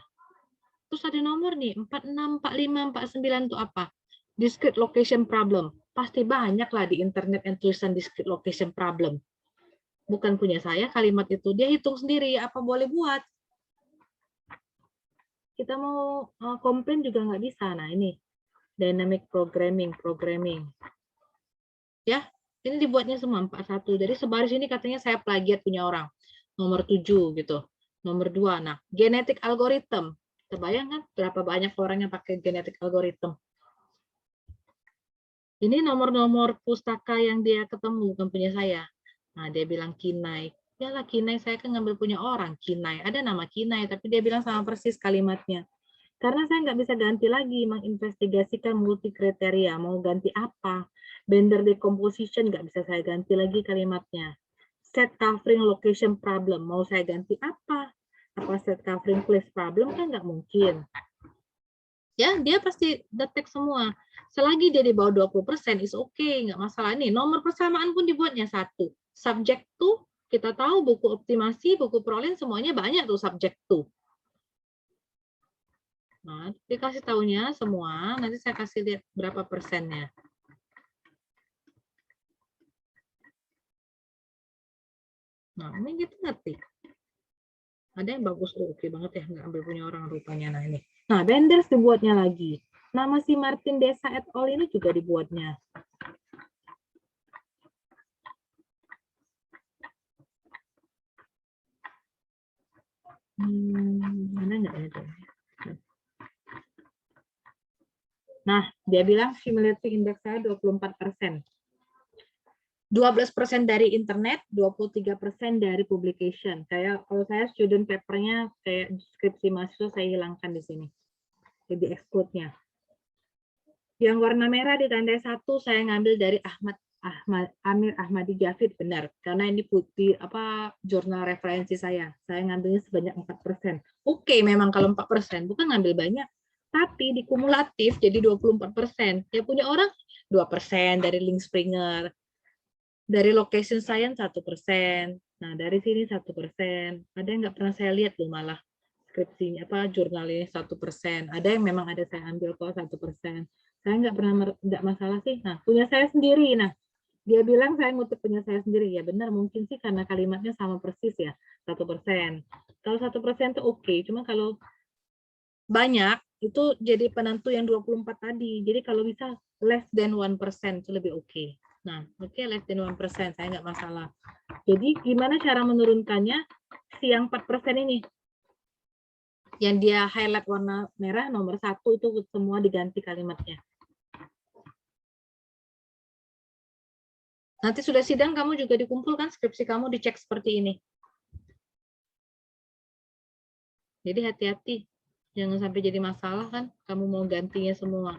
Terus ada nomor nih, 46, 45, 49 itu apa? Discrete location problem. Pasti banyak lah di internet yang tulisan discrete location problem. Bukan punya saya kalimat itu. Dia hitung sendiri, apa boleh buat. Kita mau komplain juga nggak bisa. Nah ini, dynamic programming. Ya, ini dibuatnya semua 41. Jadi sebaris ini katanya saya plagiat punya orang. Nomor 7 gitu. Nomor 2. Nah, genetic algorithm. Terbayang kan berapa banyak orang yang pakai genetic algorithm? Ini nomor-nomor pustaka yang dia ketemu, bukan punya saya. Nah, dia bilang Kinai. Yalah, Kinai saya kan ngambil punya orang. Kinai, ada nama Kinai, tapi dia bilang sama persis kalimatnya. Karena saya nggak bisa ganti lagi, menginvestigasikan multi kriteria. Mau ganti apa? Bender decomposition nggak bisa saya ganti lagi kalimatnya. Set covering location problem. Mau saya ganti apa? Apa set covering place problem? Kan nggak mungkin. Ya, dia pasti detect semua. Selagi dia di bawah 20% is okay, nggak masalah. Nih, nomor persamaan pun dibuatnya 1. Subject to, kita tahu buku optimasi, buku prolin, semuanya banyak tuh subject to. Nah, dikasih tahunya semua, nanti saya kasih lihat berapa persennya. Nah, ini kita ngerti. Ada yang bagus, oke banget ya, nggak ambil punya orang rupanya. Nah, ini. Nah, Benders dibuatnya lagi. Nama si Martin Desa et al. Ini juga dibuatnya. Mana nggak ada? Nah, dia bilang similarity index saya 24%. 12% dari internet, 23% dari publication. Kayak kalau saya student papernya kayak deskripsi mahasiswa saya hilangkan di sini. Jadi exclude-nya. Yang warna merah ditandai 1 saya ngambil dari Amir Ahmadi Javid, benar. Karena ini putih jurnal referensi saya. Saya ngambilnya sebanyak 4%. Oke, memang kalau 4%, bukan ngambil banyak. Tapi dikumulatif jadi 24%. Ya punya orang 2% dari Link Springer. Dari location science 1%. Nah, dari sini 1%. Ada yang nggak pernah saya lihat loh malah skripsinya jurnalnya 1%. Ada yang memang ada saya ambil kok 1%. Saya nggak pernah nggak masalah sih. Nah, punya saya sendiri. Nah, dia bilang saya ngutip punya saya sendiri. Ya benar, mungkin sih karena kalimatnya sama persis ya, 1%. Kalau 1% itu oke. Cuma kalau banyak itu jadi penentu yang 24 tadi. Jadi kalau bisa less than 1% itu lebih oke. Nah, oke, less than 1%, saya nggak masalah. Jadi gimana cara menurunkannya? Si yang 4% ini. Yang dia highlight warna merah, nomor 1 itu semua diganti kalimatnya. Nanti sudah sidang, kamu juga dikumpulkan, skripsi kamu dicek seperti ini. Jadi hati-hati. Jangan sampai jadi masalah kan, kamu mau gantinya semua.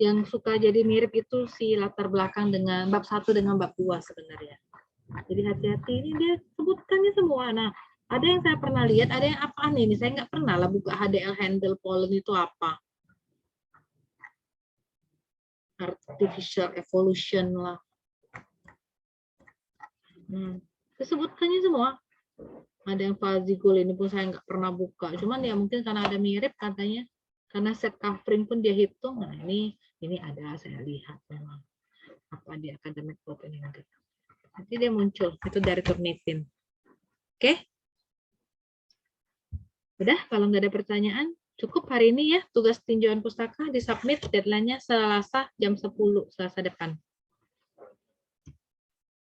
yang suka jadi mirip itu si latar belakang dengan bab 1 dengan bab 2 sebenarnya. Jadi hati-hati, ini dia sebutkannya semua. Nah, ada yang saya pernah lihat, ada yang apaan ini? Saya nggak pernah lah buka HDL handle pollen itu apa. Artificial evolution lah. Disebutkannya semua. Ada yang fazigul, ini pun saya nggak pernah buka. Cuman ya mungkin karena ada mirip katanya. Karena set covering pun dia hitung. Nah ini ada, saya lihat memang. Apa di academic opening enggak. Nanti dia muncul, itu dari Turnitin. Oke? Udah, kalau nggak ada pertanyaan, cukup hari ini ya. Tugas tinjauan pustaka disubmit, deadline-nya Selasa jam 10, Selasa depan.